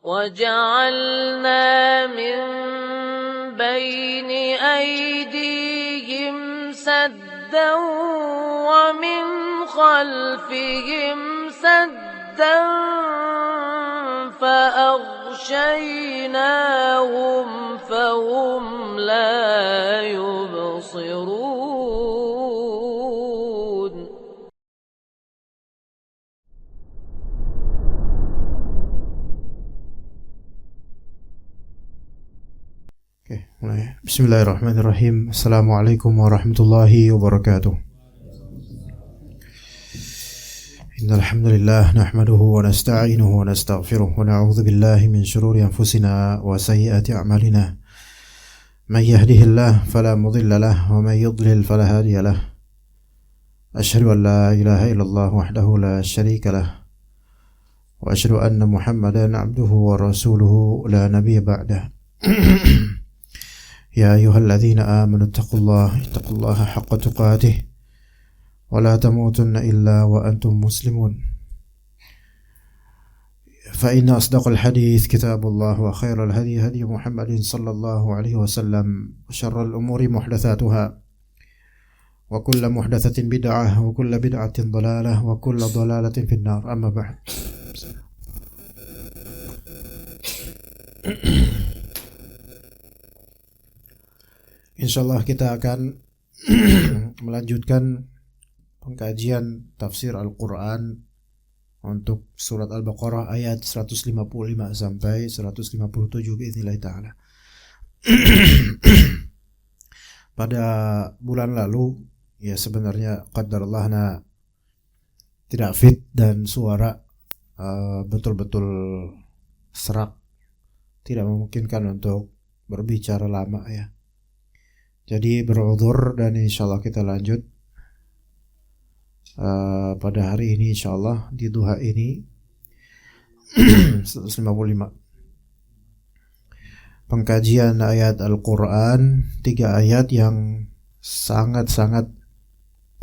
وجعلنا من بين أيديهم سدا ومن خلفهم سدا فأغشيناهم فهم لا يبصرون. Oke, mulai. Bismillahirrahmanirrahim. Assalamualaikum warahmatullahi wabarakatuh. Innal hamdalillah nahmaduhu wa nasta'inuhu wa nastaghfiruh wa na'udzu billahi min shururi anfusina wa sayyiati a'malina. May yahdihillahu fala mudilla lahu wa may yudlil fala hadiya lahu. Asyhadu an la ilaha illallah wahdahu la syarika lahu wa asyhadu anna Muhammadan 'abduhu wa rasuluhu la nabiyya ba'dahu. يا أيها الذين آمنوا اتقوا الله حق تقاته ولا تموتن إلا وأنتم مسلمون فإن أصدق الحديث كتاب الله وخير الهدي هدي محمد صلى الله عليه وسلم وشر الأمور محدثاتها وكل محدثة بدعة وكل بدعة ضلالة وكل ضلالة في النار. أما بعد. Insyaallah kita akan melanjutkan pengkajian tafsir Al-Quran untuk surat Al-Baqarah ayat 155 sampai 157 biiznillah ta'ala. Pada bulan lalu ya sebenarnya qadarallahna tidak fit dan suara betul-betul serak, tidak memungkinkan untuk berbicara lama ya. Jadi berudhur dan insyaallah kita lanjut pada hari ini insyaallah di duha ini 155 pengkajian ayat Al-Quran, 3 ayat yang sangat-sangat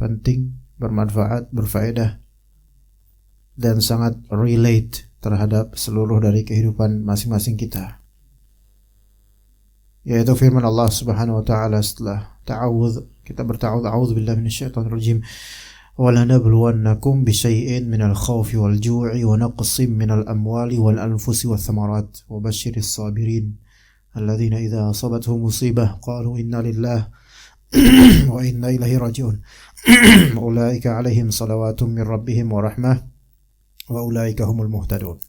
penting, bermanfaat, berfaedah dan sangat relate terhadap seluruh dari kehidupan masing-masing kita, yaitu firman Allah Subhanahu wa taala setelah ta'awudz, kita berta'awudz, a'udzubillahi minasyaitonir rajim. Wa lanabluwannakum bisyai'in minal khaufi wal ju'i wa naqsin minal amwali wal anfusi wath thamarat wa basyiris sabirin alladzina idza asabatuhum musibah qalu inna lillahi wa inna ilaihi raji'un. Ulaika 'alaihim salawatun min rabbihim wa rahmah wa ulaika humul muhtadun.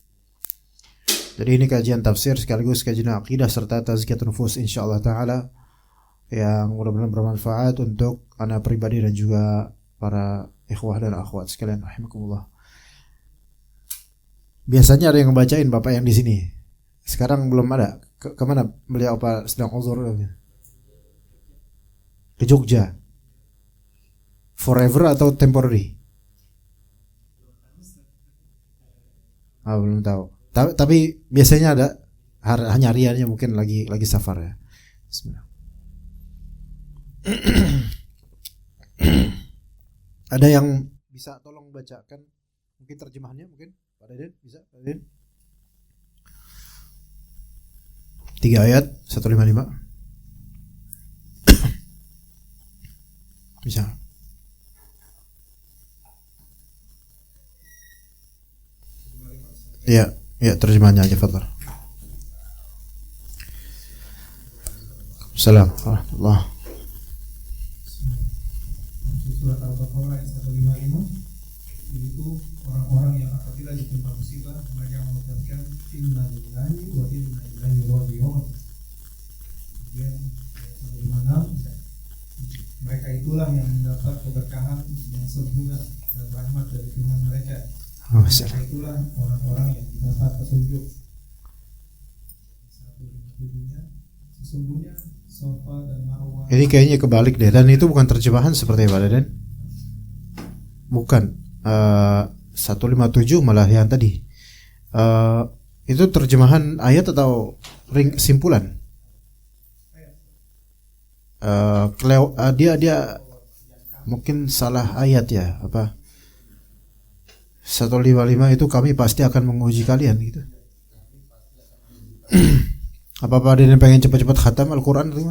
Jadi ini kajian tafsir sekaligus kajian akidah serta tazkiyatun nufus insyaallah taala yang mudah-mudahan bermanfaat untuk anak pribadi dan juga para ikhwah dan akhwat sekalian rahimakumullah. Biasanya ada yang ngebacain Bapak yang di sini. Sekarang belum ada. Kemana beliau apa sedang uzur? Ke Jogja. Forever atau temporary? Belum tahu. Tapi biasanya ada hanya hariannya, mungkin lagi safar ya. Bismillah. Ada yang bisa tolong bacakan mungkin terjemahannya, mungkin Pak Deden bisa? Pak Deden? 3 ayat 155. Bisa. Iya. Ya, terjemahannya aja, fadhal. Assalamualaikum. Surat Al-Baqarah ayat 155, yaitu orang-orang yang apabila ditimpa musibah mereka mengucapkan inna lillahi wa inna ilaihi raji'un. Kemudian ayat 156, mereka itulah yang mendapat keberkahan yang sempurna dan rahmat dari Tuhan mereka. Mereka itulah orang-orang yang mendapat petunjuk. 157-nya, sesungguhnya Safa dan Marwah. Ini kayaknya kebalik deh, dan itu bukan terjemahan seperti Pak Deden. Bukan. 157 malah yang tadi. Itu terjemahan ayat atau simpulan? Dia mungkin salah ayat ya, apa? 155 itu kami pasti akan menguji kalian gitu. Apa-apa ada yang pengen cepat-cepat khatam Al-Quran itu?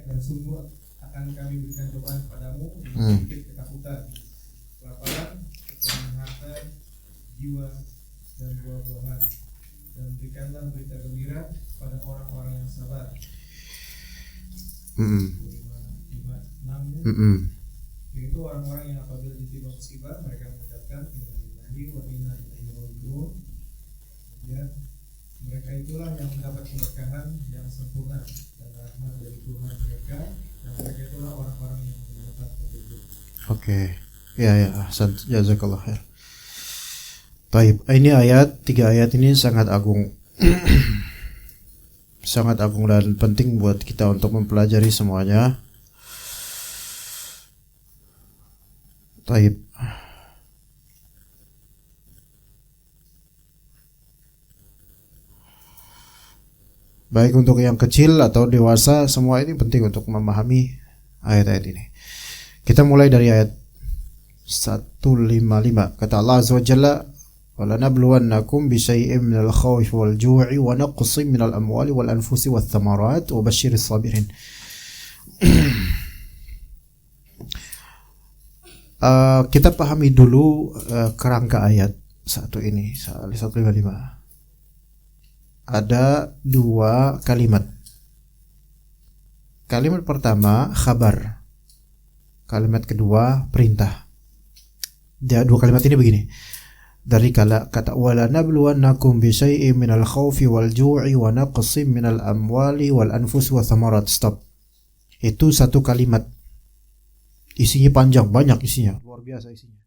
Dan sungguh akan kami berikan cobaan kepadamu dengan sedikit ketakutan, kelaparan, kekurangan harta, jiwa, dan buah-buahan. Dan berikanlah berita gembira pada orang-orang yang sabar. 5:6-nya. Yaitu orang-orang yang apabila ditimpa musibah mereka mengucapkan inna lillahi wa inna ilaihi raji'un. Ya, mereka itulah yang mendapat keberkahan yang sempurna dan rahmat dari Tuhan mereka, dan mereka itulah orang-orang yang mendapat petunjuk. Oke. Ya, ahsan, jazakallah khair. Baik, ini tiga ayat ini sangat agung. Sangat agung dan penting buat kita untuk mempelajari semuanya. Baik. Baik untuk yang kecil atau dewasa, semua ini penting untuk memahami ayat-ayat ini. Kita mulai dari ayat 155. Kata Allah Azza wa Jalla, وَلَنَبْلُوَنَّكُمْ بِشَيْءٍ مِنَ الْخَوْفِ وَالْجُوعِ وَنَقْصٍ مِنَ الْأَمْوَالِ وَالْأَنْفُسِ وَالثَّمَرَاتِ وَبَشِّرِ الصَّابِرِينَ. Kita pahami dulu kerangka ayat satu ini, 155. Ada dua kalimat. Kalimat pertama khabar, kalimat kedua perintah. Dua kalimat ini begini. Dari kata wala nabluwannakum bi syai'in minal khaufi wal ju'i wa naqsin minal amwali wal anfusi wa thamarat. Stop. Itu satu kalimat. Isinya panjang, banyak isinya, luar biasa isinya.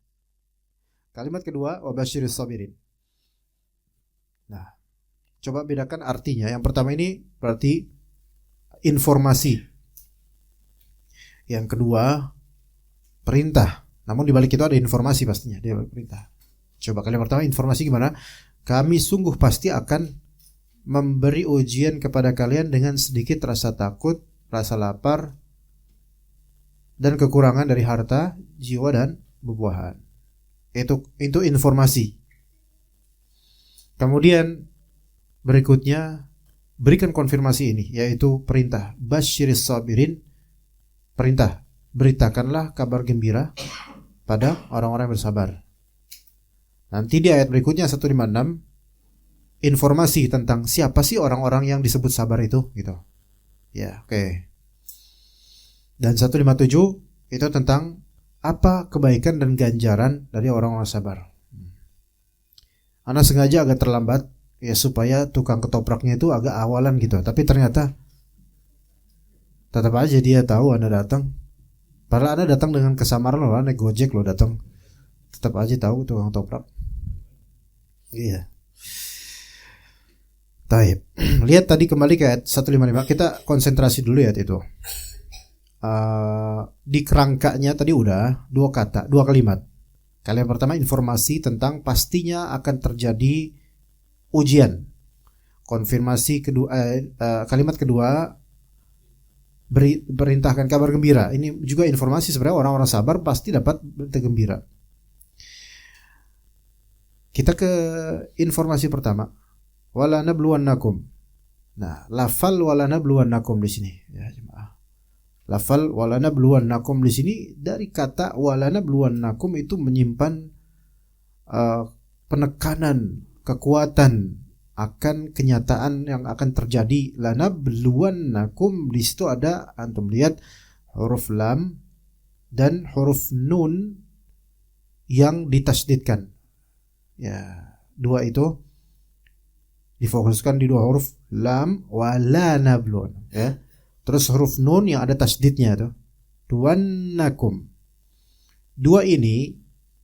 Kalimat kedua wa basyiris sabirin. Nah, coba bedakan artinya. Yang pertama ini berarti informasi. Yang kedua perintah. Namun di balik itu ada informasi pastinya, dia perintah. Coba kalian pertama informasi gimana? Kami sungguh pasti akan memberi ujian kepada kalian dengan sedikit rasa takut, rasa lapar, dan kekurangan dari harta, jiwa, dan buah-buahan. Itu informasi. Kemudian berikutnya berikan konfirmasi ini, yaitu perintah. Basyiris sabirin, perintah. Beritakanlah kabar gembira pada orang-orang yang bersabar. Nanti di ayat berikutnya 156 informasi tentang siapa sih orang-orang yang disebut sabar itu gitu. Ya, oke. Dan 157 itu tentang apa kebaikan dan ganjaran dari orang-orang sabar. Ana sengaja agak terlambat ya supaya tukang ketopraknya itu agak awalan gitu. Tapi ternyata tetap aja dia tahu Anda datang. Padahal Anda datang dengan kesamaran loh, naik Gojek loh datang. Tetap aja tahu tukang ketoprak. Iya. Taib. Lihat tadi kembali ke ayat 155. Kita konsentrasi dulu ya itu. Di kerangkanya tadi udah dua kalimat. Kalimat pertama informasi tentang pastinya akan terjadi ujian. Konfirmasi kedua, kalimat kedua perintahkan kabar gembira. Ini juga informasi sebenarnya orang-orang sabar pasti dapat berita gembira. Kita ke informasi pertama. Wala nabluwannakum. Nah, lafal wala nabluwannakum di sini ya jemaah. Lafal wala nabluwannakum di sini dari kata wala nabluwannakum itu menyimpan penekanan, kekuatan akan kenyataan yang akan terjadi. Lanabluwannakum di situ ada antum lihat huruf lam dan huruf nun yang ditasdidkan. Ya, dua itu difokuskan di dua huruf lam wala nabluwan ya. Terus huruf nun yang ada tasdidnya tuh. Duwannakum. Dua ini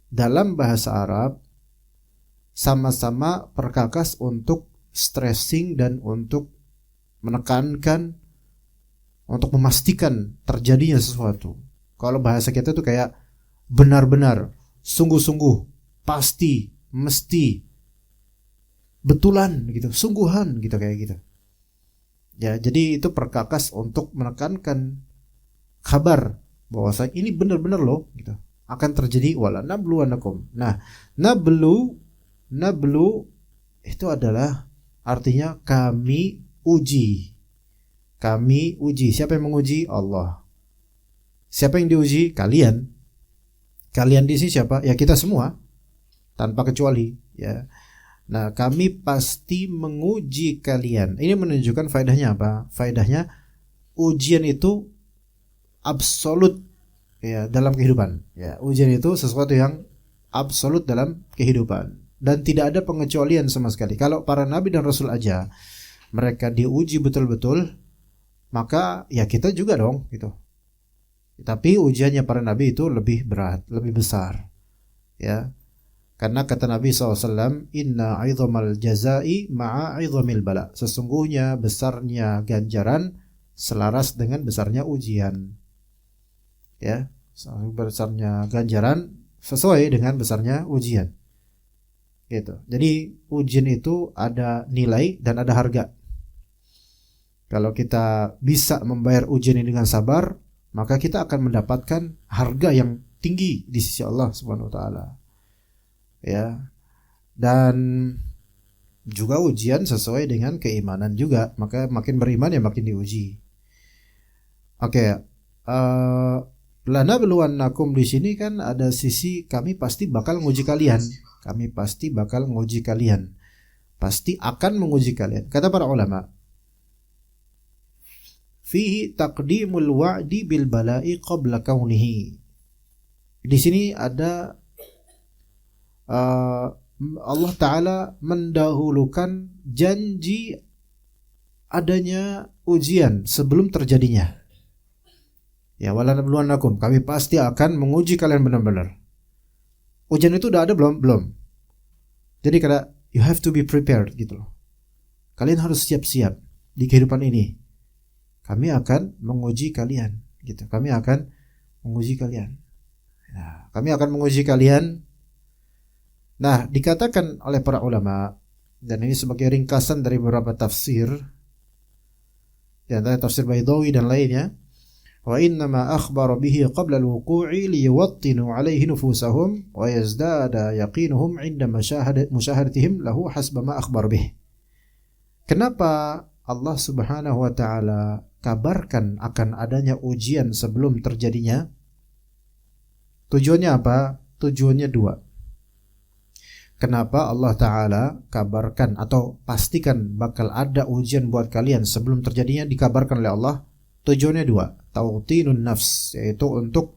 dalam bahasa Arab sama-sama perkakas untuk stressing dan untuk menekankan, untuk memastikan terjadinya sesuatu. Kalau bahasa kita tuh kayak benar-benar, sungguh-sungguh, pasti, mesti, betulan gitu, sungguhan gitu kayak gitu. Ya, jadi itu perkakas untuk menekankan kabar bahwa ini benar-benar loh gitu. akan terjadi wala nabluwannakum. Nah, nablu itu adalah artinya kami uji. Kami uji. Siapa yang menguji? Allah. Siapa yang diuji? Kalian. Kalian di sini siapa? Ya kita semua, tanpa kecuali. Ya. Nah, kami pasti menguji kalian. Ini menunjukkan faedahnya apa? Faedahnya ujian itu absolut ya dalam kehidupan. Ya, ujian itu sesuatu yang absolut dalam kehidupan dan tidak ada pengecualian sama sekali. Kalau para nabi dan rasul aja mereka diuji betul-betul, maka ya kita juga dong gitu. Tapi ujiannya para nabi itu lebih berat, lebih besar. Ya. Karena kata Nabi SAW, Inna aidhamal jazai ma'a aidhamil bala. Sesungguhnya besarnya ganjaran selaras dengan besarnya ujian. Ya, besarnya ganjaran sesuai dengan besarnya ujian. Gitu. Jadi ujian itu ada nilai dan ada harga. Kalau kita bisa membayar ujian ini dengan sabar, maka kita akan mendapatkan harga yang tinggi di sisi Allah Subhanahu wa taala. Ya. Dan juga ujian sesuai dengan keimanan juga, maka makin beriman ya makin diuji. Oke, lanabluwannakum di sini kan ada sisi kami pasti bakal menguji kalian. Kami pasti bakal menguji kalian. Pasti akan menguji kalian. Kata para ulama, fihi taqdimul wa'di bil bala'i qabla kaunihi. Di sini ada Allah Ta'ala mendahulukan janji adanya ujian sebelum terjadinya. Ya, walanabluwannakum, kami pasti akan menguji kalian benar-benar. Ujian itu udah ada belum? Belum. Jadi kada you have to be prepared gitu loh. Kalian harus siap-siap di kehidupan ini. Kami akan menguji kalian gitu. Kami akan menguji kalian. Nah, kami akan menguji kalian. Nah, dikatakan oleh para ulama, dan ini sebagai ringkasan dari beberapa tafsir, di antara tafsir Baydawi dan lainnya, wa innama akhbara bihi qabla al-wuqu'i liyuwattinu alayhi nufusahum wa yazdada yaqinuhum 'inda musyahadatihim lahu hasba ma akhbar bih. Kenapa Allah Subhanahu wa taala kabarkan akan adanya ujian sebelum terjadinya? Tujuannya apa? Tujuannya dua. Kenapa Allah Ta'ala kabarkan atau pastikan bakal ada ujian buat kalian sebelum terjadinya dikabarkan oleh Allah? Tujuannya dua. Tautinun nafs, yaitu untuk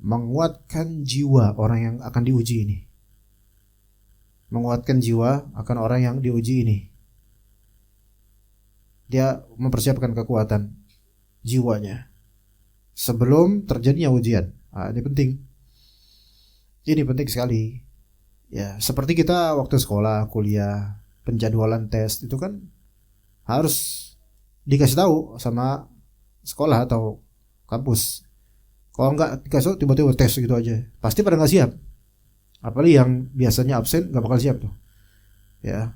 menguatkan jiwa orang yang akan diuji ini. Menguatkan jiwa akan orang yang diuji ini. Dia mempersiapkan kekuatan jiwanya sebelum terjadinya ujian. Nah, ini penting. Ini penting sekali. Ya, seperti kita waktu sekolah, kuliah, penjadwalan tes itu kan harus dikasih tahu sama sekolah atau kampus. Kalau enggak dikasih tahu tiba-tiba tes gitu aja, pasti pada nggak siap. Apalagi yang biasanya absen nggak bakal siap tuh. Ya.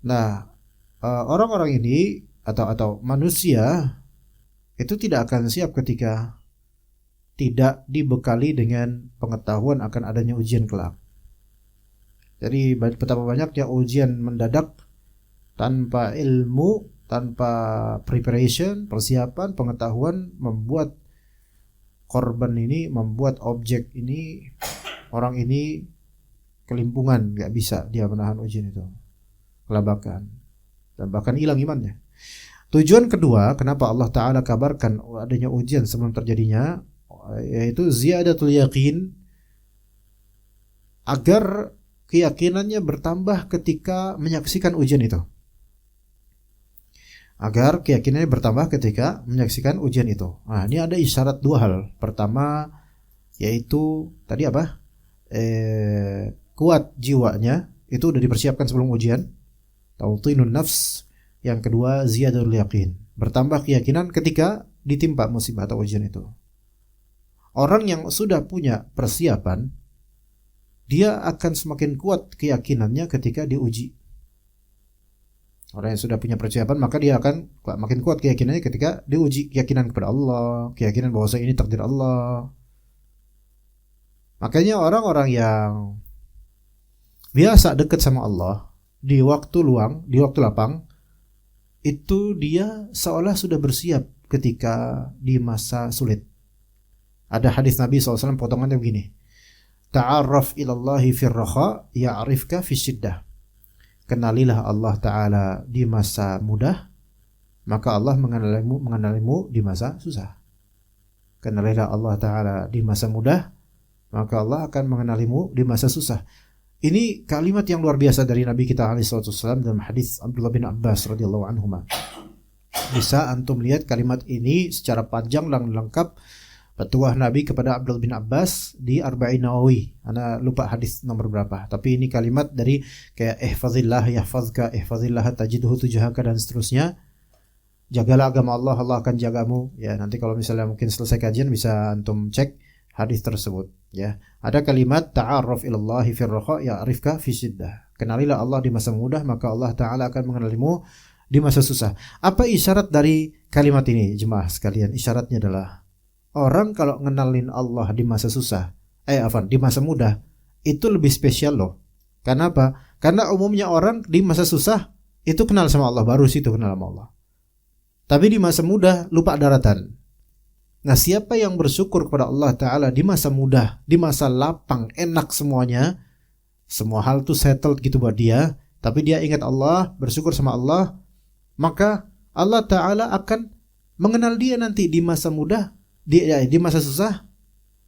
Nah, orang-orang ini atau manusia itu tidak akan siap ketika tidak dibekali dengan pengetahuan akan adanya ujian kelak. Jadi betapa banyaknya ujian mendadak tanpa ilmu, tanpa preparation, persiapan, pengetahuan, membuat korban ini, membuat objek ini, orang ini kelimpungan, gak bisa dia menahan ujian itu, kelabakan, dan bahkan hilang imannya. Tujuan kedua, kenapa Allah Ta'ala kabarkan adanya ujian sebelum terjadinya, yaitu ziyadatul yaqin, agar keyakinannya bertambah ketika menyaksikan ujian itu. Agar keyakinannya bertambah ketika menyaksikan ujian itu. Nah, ini ada isyarat dua hal. Pertama, yaitu tadi apa? Kuat jiwanya, itu udah dipersiapkan sebelum ujian. Tautinun nafs. Yang kedua, ziyadatul yaqin. Bertambah keyakinan ketika ditimpa musibah atau ujian itu. Orang yang sudah punya persiapan, dia akan semakin kuat keyakinannya ketika diuji. Orang yang sudah punya persiapan, maka dia akan makin kuat keyakinannya ketika diuji. Keyakinan kepada Allah, keyakinan bahwa ini takdir Allah. Makanya orang-orang yang biasa dekat sama Allah di waktu luang, di waktu lapang, itu dia seolah sudah bersiap ketika di masa sulit. Ada hadis Nabi SAW potongannya begini. Ta'arraf ilallahi firraha ya'rifka fisyiddah. Kenalilah Allah Ta'ala di masa mudah, maka Allah mengenalimu di masa susah. Kenalilah Allah Ta'ala di masa mudah, maka Allah akan mengenalimu di masa susah. Ini kalimat yang luar biasa dari Nabi kita SAW dalam hadis Abdullah bin Abbas radhiyallahu anhuma. Bisa antum lihat kalimat ini secara panjang dan lengkap petuah Nabi kepada Abdullah bin Abbas di Arba'in Nawawi. Ana lupa hadis nomor berapa, tapi ini kalimat dari kayak ihfazillah yahfazka, ihfazillah tajidhu tujahaka dan seterusnya. Jagalah agama Allah, Allah akan jagamu. Ya, nanti kalau misalnya mungkin selesai kajian bisa antum cek hadis tersebut. Ya, ada kalimat ta'arraf ilallahi firraha ya'rifka fisyiddah. Kenalilah Allah di masa mudah, maka Allah Ta'ala akan mengenalimu di masa susah. Apa isyarat dari kalimat ini, jemaah sekalian? Isyaratnya adalah orang kalau ngenalin Allah di masa susah, di masa mudah, itu lebih spesial loh. Karena apa? Karena umumnya orang di masa susah itu kenal sama Allah, baru situ kenal sama Allah. Tapi di masa mudah lupa daratan. Nah, siapa yang bersyukur kepada Allah Ta'ala di masa mudah, di masa lapang, enak semuanya, semua hal tuh settled gitu buat dia, tapi dia ingat Allah, bersyukur sama Allah, maka Allah Ta'ala akan mengenal dia nanti di masa mudah, di masa susah,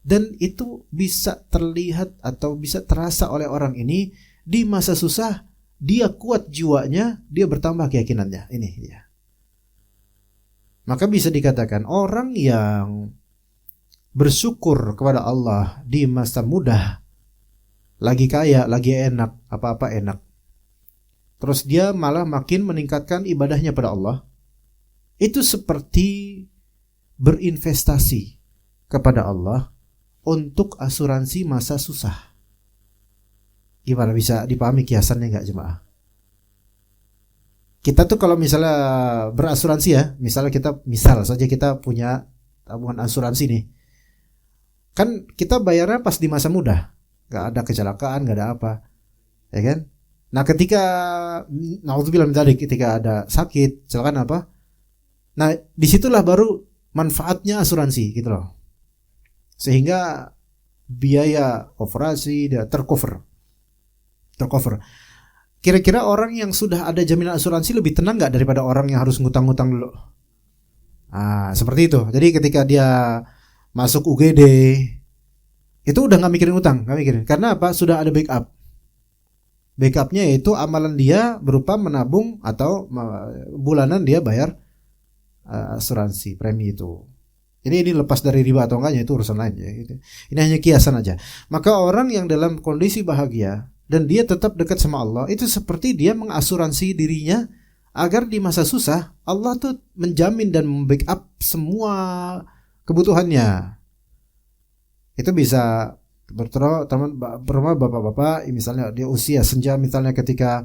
dan itu bisa terlihat atau bisa terasa oleh orang ini di masa susah, dia kuat jiwanya, dia bertambah keyakinannya. Ini dia. Maka bisa dikatakan orang yang bersyukur kepada Allah di masa mudah, lagi kaya, lagi enak, apa-apa enak, terus dia malah makin meningkatkan ibadahnya pada Allah, itu seperti berinvestasi kepada Allah untuk asuransi masa susah. Gimana, bisa dipahami kiasannya nggak jemaah? Kita tuh kalau misalnya berasuransi ya, misal saja kita punya tabungan asuransi nih, kan kita bayarnya pas di masa mudah, nggak ada kecelakaan, nggak ada apa, ya kan? Nah ketika naudzubillah min dzalik, ketika ada sakit, kecelakaan apa, nah disitulah baru manfaatnya asuransi gitu loh, sehingga biaya operasi dia tercover. Kira-kira orang yang sudah ada jaminan asuransi lebih tenang nggak daripada orang yang harus ngutang-ngutang dulu? Seperti itu. Jadi ketika dia masuk UGD, itu udah nggak mikirin utang, nggak mikirin. Karena apa? Sudah ada backup. Backupnya yaitu amalan dia berupa menabung atau bulanan dia bayar asuransi premi itu. Jadi ini lepas dari riba atau enggaknya itu urusan lain ya. Ini hanya kiasan aja. Maka orang yang dalam kondisi bahagia dan dia tetap dekat sama Allah, itu seperti dia mengasuransi dirinya agar di masa susah Allah tuh menjamin dan membackup semua kebutuhannya. Itu bisa teman bapak-bapak misalnya dia usia senja misalnya, ketika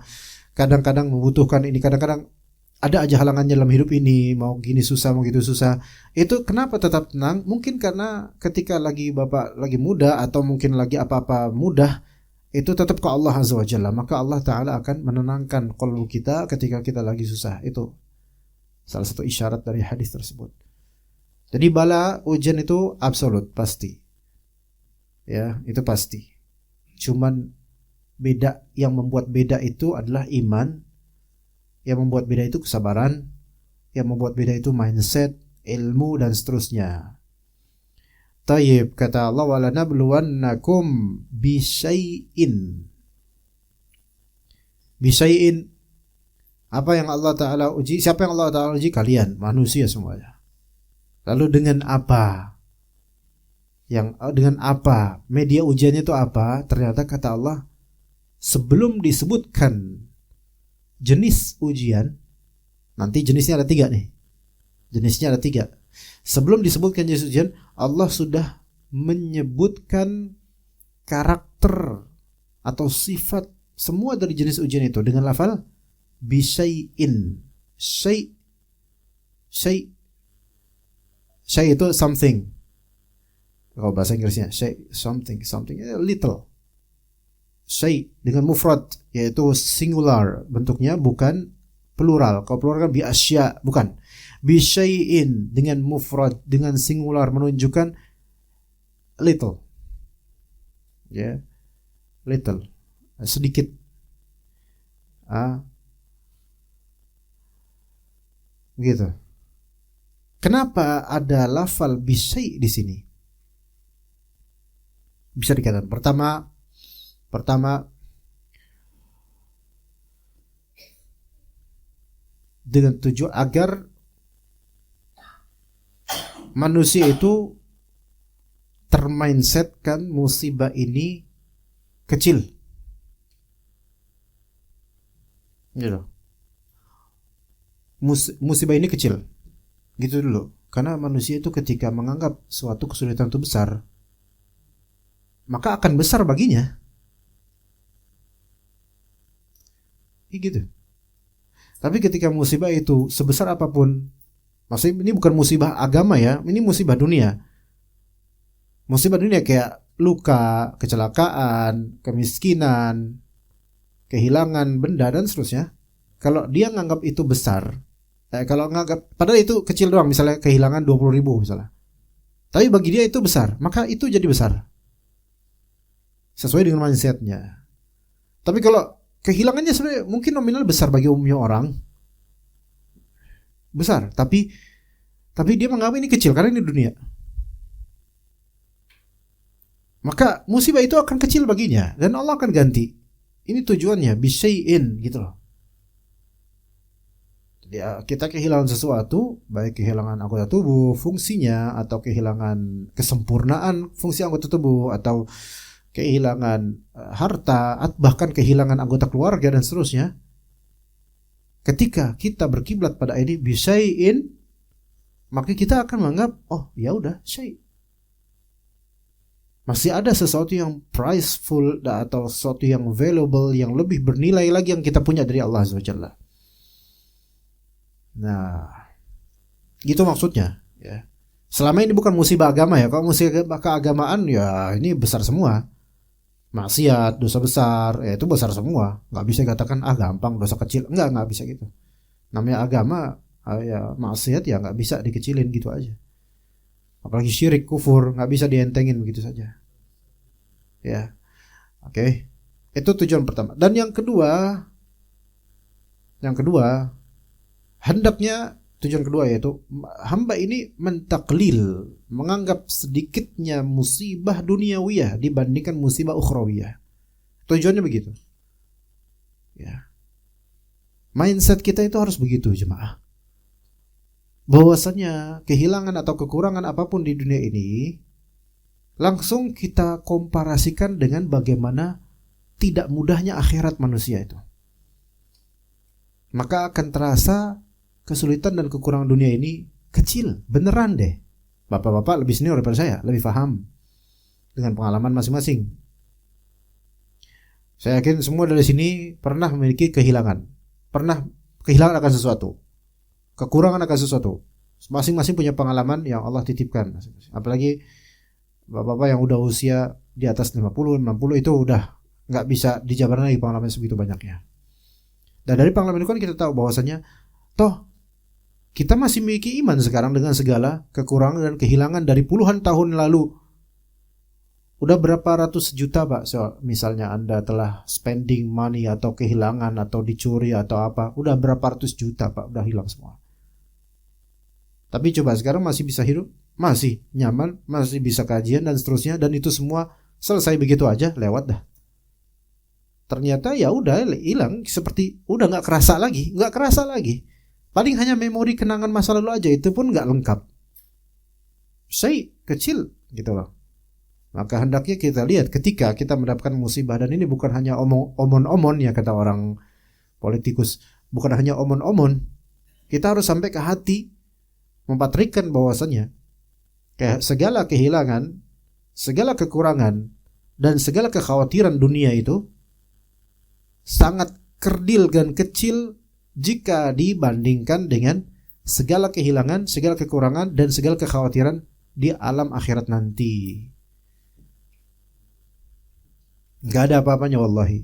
kadang-kadang membutuhkan ini, kadang-kadang ada aja halangannya dalam hidup ini, mau gini susah, mau gitu susah. Itu kenapa tetap tenang? Mungkin karena ketika bapak lagi muda atau mungkin lagi apa-apa mudah, itu tetap ke Allah Azza wa Jalla, maka Allah Ta'ala akan menenangkan qalbu kita ketika kita lagi susah. Itu salah satu isyarat dari hadis tersebut. Jadi bala ujian itu absolut, pasti. Ya, itu pasti. Cuman beda, yang membuat beda itu adalah iman, yang membuat beda itu kesabaran, yang membuat beda itu mindset, ilmu dan seterusnya. Tayyib, kata Allah, walanabluwannakum bisyai'in. Bisyai'in, apa yang Allah Ta'ala uji? Siapa yang Allah Ta'ala uji? Kalian, manusia semuanya. Lalu dengan apa? Dengan apa? Media ujiannya itu apa? Ternyata kata Allah, sebelum disebutkan jenis ujian, nanti jenisnya ada 3 nih. Jenisnya ada 3. Sebelum disebutkan jenis ujian, Allah sudah menyebutkan karakter atau sifat semua dari jenis ujian itu dengan lafal bisyai'in. Syai' itu something. Kalau bahasa Inggrisnya something little. Syai dengan mufrad yaitu singular bentuknya, bukan plural. Kalau plural kan bi asya, bukan. Bi syai'in dengan mufrad, dengan singular menunjukkan little. Ya. Little. Sedikit. Gitu. Kenapa ada lafal bi syai' di sini? Bisa dikatakan pertama dengan tujuan agar manusia itu termindsetkan musibah ini kecil. Gitu. Musibah ini kecil. Gitu dulu. Karena manusia itu ketika menganggap suatu kesulitan itu besar, maka akan besar baginya. Gitu. Tapi ketika musibah itu sebesar apapun, maksudnya ini bukan musibah agama ya, ini musibah dunia. Musibah dunia kayak luka, kecelakaan, kemiskinan, kehilangan benda dan seterusnya. Kalau dia nganggap itu besar, kalau nganggap padahal itu kecil doang, misalnya kehilangan 20.000 misalnya, tapi bagi dia itu besar, maka itu jadi besar sesuai dengan mindsetnya. Tapi kalau kehilangannya sebenarnya mungkin nominal besar bagi umumnya orang, besar, tapi dia menganggap ini kecil karena ini dunia, maka musibah itu akan kecil baginya dan Allah akan ganti. Ini tujuannya bisyai'in gitu loh. Jadi kita kehilangan sesuatu, baik kehilangan anggota tubuh fungsinya, atau kehilangan kesempurnaan fungsi anggota tubuh, atau kehilangan harta, bahkan kehilangan anggota keluarga dan seterusnya. Ketika kita berkiblat pada ini bisyai'in, maka kita akan menganggap oh ya udah syai'. Masih ada sesuatu yang prizeful atau sesuatu yang valuable, yang lebih bernilai lagi yang kita punya dari Allah SWT. Nah, gitu maksudnya ya. Selama ini bukan musibah agama ya. Kalau musibah keagamaan ya ini besar semua. Maksiat, dosa besar, ya itu besar semua. Nggak bisa dikatakan gampang, dosa kecil. Nggak bisa gitu. Namanya agama, ya maksiat ya nggak bisa dikecilin gitu aja. Apalagi syirik, kufur, nggak bisa dientengin begitu saja. Ya, oke. Itu tujuan pertama. Dan yang kedua, hendaknya tujuan kedua yaitu hamba ini mentaklil, menganggap sedikitnya musibah duniawiyah dibandingkan musibah ukhrawiyah. Tujuannya begitu. Ya. Mindset kita itu harus begitu, jemaah. Bahwasanya kehilangan atau kekurangan apapun di dunia ini langsung kita komparasikan dengan bagaimana tidak mudahnya akhirat manusia itu. Maka akan terasa kesulitan dan kekurangan dunia ini kecil, beneran deh. Bapak-bapak lebih senior daripada saya, lebih paham dengan pengalaman masing-masing. Saya yakin semua dari sini pernah memiliki kehilangan, pernah kehilangan akan sesuatu, kekurangan akan sesuatu. Masing-masing punya pengalaman yang Allah titipkan. Apalagi bapak-bapak yang udah usia di atas 50, 60 itu udah nggak bisa dijabarkan lagi pengalaman sebegitu banyaknya. Dan dari pengalaman itu kan kita tahu bahwasanya toh kita masih memiliki iman sekarang dengan segala kekurangan dan kehilangan dari puluhan tahun lalu. Udah berapa ratus juta Pak, misalnya Anda telah spending money atau kehilangan atau dicuri atau apa, udah berapa ratus juta Pak, udah hilang semua. Tapi coba sekarang masih bisa hidup, masih nyaman, masih bisa kajian dan seterusnya, dan itu semua selesai begitu aja, lewat dah. Ternyata ya udah hilang, seperti udah nggak kerasa lagi. Paling hanya memori kenangan masa lalu aja, itu pun nggak lengkap. Saya kecil gitu loh. Maka hendaknya kita lihat ketika kita mendapatkan musibah, dan ini bukan hanya omon-omon ya kata orang politikus, bukan hanya omon-omon. Kita harus sampai ke hati, mempatrikan bahwasanya segala kehilangan, segala kekurangan, dan segala kekhawatiran dunia itu sangat kerdil dan kecil jika dibandingkan dengan segala kehilangan, segala kekurangan, dan segala kekhawatiran di alam akhirat nanti. Gak ada apa-apanya wallahi.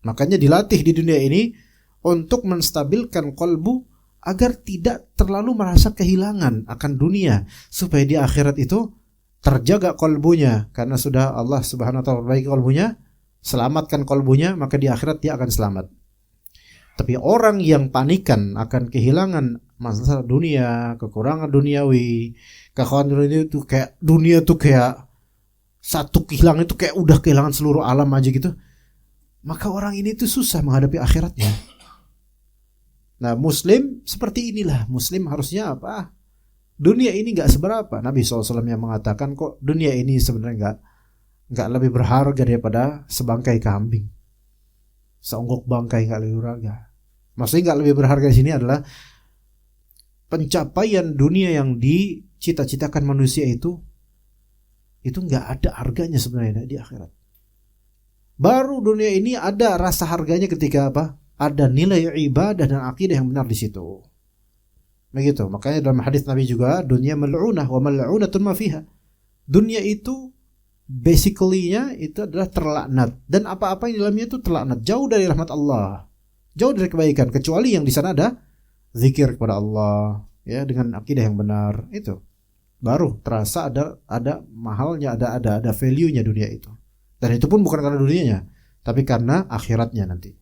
Makanya dilatih di dunia ini untuk menstabilkan kolbu agar tidak terlalu merasa kehilangan akan dunia, supaya di akhirat itu terjaga kolbunya, karena sudah Allah Subhanahu wa taala perbaiki kolbunya, selamatkan kolbunya, maka di akhirat dia akan selamat. Tapi orang yang panikan akan kehilangan masalah dunia, kekurangan duniawi, kekhawatiran dunia itu kayak satu kehilangan itu kayak udah kehilangan seluruh alam aja gitu, maka orang ini tuh susah menghadapi akhiratnya. Nah, Muslim seperti inilah. Muslim harusnya apa? Dunia ini gak seberapa. Nabi SAW yang mengatakan kok dunia ini sebenarnya gak lebih berharga daripada sebangkai kambing, seonggok bangkai gak lebih berharga. Maksudnya gak lebih berharga di sini adalah pencapaian dunia yang dicita-citakan manusia itu nggak ada harganya sebenarnya di akhirat. Baru dunia ini ada rasa harganya ketika apa? Ada nilai ibadah dan akidah yang benar di situ. Begitu. Makanya dalam hadis Nabi juga, dunia mal'unah wa mal'unatun ma fiha. Dunia itu basically-nya itu adalah terlaknat, dan apa-apa yang di dalamnya itu terlaknat, jauh dari rahmat Allah, jauh dari kebaikan, kecuali yang di sana ada zikir kepada Allah, ya, dengan akidah yang benar. Itu baru terasa ada mahalnya, ada value-nya dunia itu. Dan itu pun bukan karena dunianya, tapi karena akhiratnya nanti.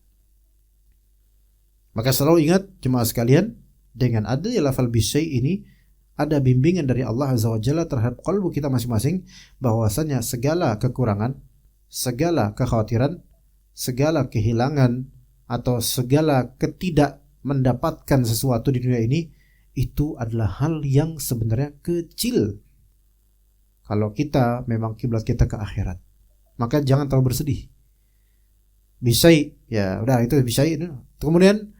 Maka selalu ingat jemaah sekalian, dengan adanya lafal bisyai ini ada bimbingan dari Allah Azza wa Jalla terhadap qalbu kita masing-masing, bahwasanya segala kekurangan, segala kekhawatiran, segala kehilangan atau segala ketidak mendapatkan sesuatu di dunia ini, itu adalah hal yang sebenarnya kecil kalau kita memang kiblat kita ke akhirat. Maka jangan terlalu bersedih. Bisyai, ya udah itu bisyai. Kemudian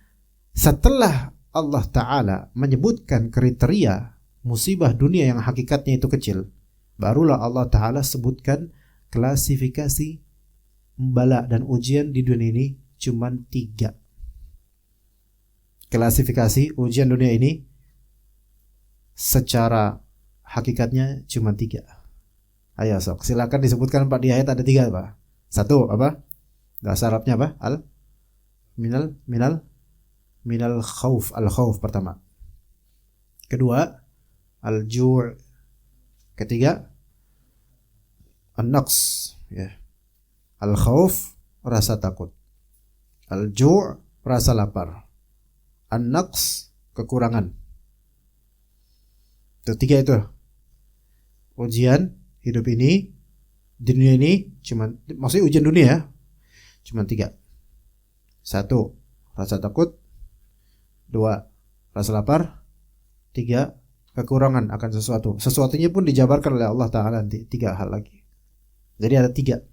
setelah Allah Ta'ala menyebutkan kriteria musibah dunia yang hakikatnya itu kecil, barulah Allah Ta'ala sebutkan klasifikasi bala dan ujian di dunia ini cuman 3. Klasifikasi ujian dunia ini secara hakikatnya cuma 3. Ayo sok, silakan disebutkan Pak, di ayat ada 3 apa? 1 apa? Bahasa Arabnya apa? Minal khauf, al-khauf pertama. Kedua, al-ju'. Ketiga, an-naqs, ya. Al-khauf, rasa takut. Al-ju' rasa lapar. An-naqs, kekurangan. Itu 3 itu. Ujian hidup ini, di dunia ini maksudnya ujian dunia ya, cuma 3. 1, rasa takut. 2, rasa lapar. 3, kekurangan akan sesuatu. Sesuatunya pun dijabarkan oleh Allah Ta'ala nanti. 3 hal lagi. Jadi ada 3.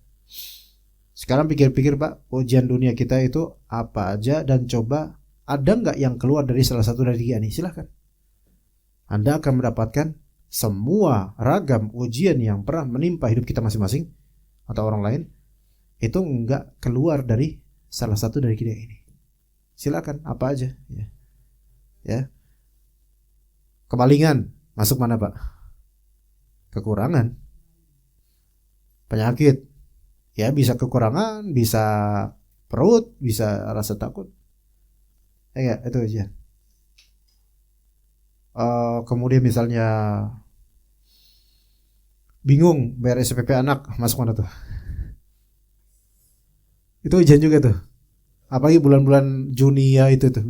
Sekarang pikir-pikir Pak, ujian dunia kita itu apa aja, dan coba ada nggak yang keluar dari salah satu dari 3 ini? Silahkan. Anda akan mendapatkan semua ragam ujian yang pernah menimpa hidup kita masing-masing atau orang lain, itu nggak keluar dari salah satu dari 3 ini. Silakan, apa aja, ya. Kemalingan masuk mana Pak? Kekurangan. Penyakit, ya bisa kekurangan, bisa perut, bisa rasa takut. Ya, itu aja. Kemudian misalnya bingung bayar SPP anak, masuk mana tuh? Itu ujian juga tuh. Apalagi bulan-bulan Juni ya itu tuh.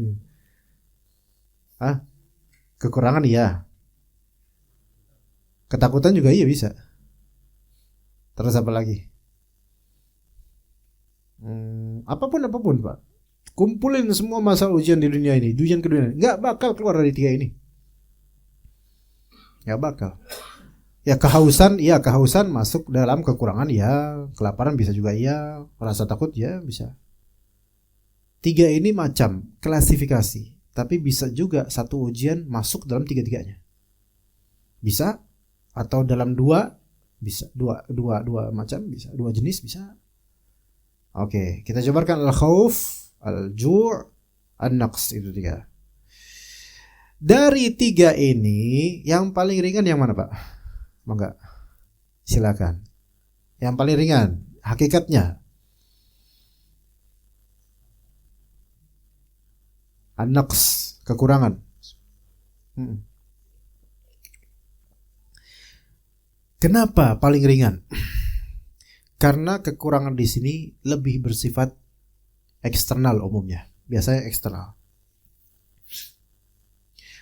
Kekurangan iya. Ketakutan juga iya bisa. Terus apa lagi? Apapun Pak. Kumpulin semua masalah ujian di dunia ini, ujian kedua ini, nggak bakal keluar dari 3 ini. Nggak bakal. Ya kehausan masuk dalam kekurangan ya, kelaparan bisa juga ya, rasa takut ya bisa. 3 ini macam klasifikasi, tapi bisa juga satu ujian masuk dalam 3-3-nya. Bisa, atau dalam 2 bisa, dua macam bisa, 2 jenis bisa. Oke, kita jabarkan al-khauf, al-ju', an-naqs, itu 3. Dari 3 ini yang paling ringan yang mana Pak? Mangga. Silakan. Yang paling ringan, hakikatnya. An-naqs, kekurangan. Kenapa paling ringan? Karena kekurangan di sini lebih bersifat eksternal umumnya, biasanya eksternal.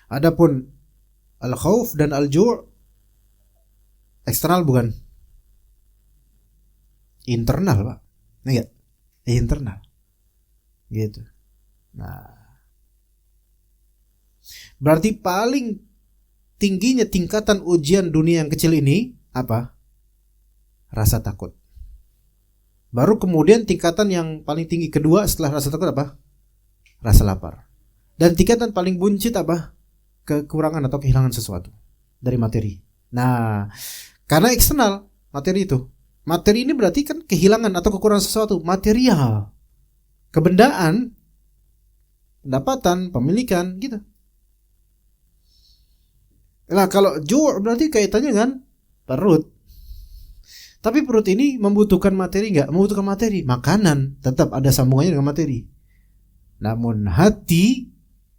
Adapun al-khauf dan al-ju' eksternal bukan? Internal, Pak. Enggak? Internal. Gitu. Nah, berarti paling tingginya tingkatan ujian dunia yang kecil ini apa? Rasa takut. Baru kemudian tingkatan yang paling tinggi kedua setelah rasa takut apa? Rasa lapar. Dan tingkatan paling buncit apa? Kekurangan atau kehilangan sesuatu dari materi. Nah, karena eksternal materi itu. Materi ini berarti kan kehilangan atau kekurangan sesuatu, material. Kebendaan, pendapatan, pemilikan gitu. Nah, kalau ju' berarti kaitannya kan perut. Tapi perut ini membutuhkan materi enggak? Membutuhkan materi. Makanan tetap ada sambungannya dengan materi. Namun hati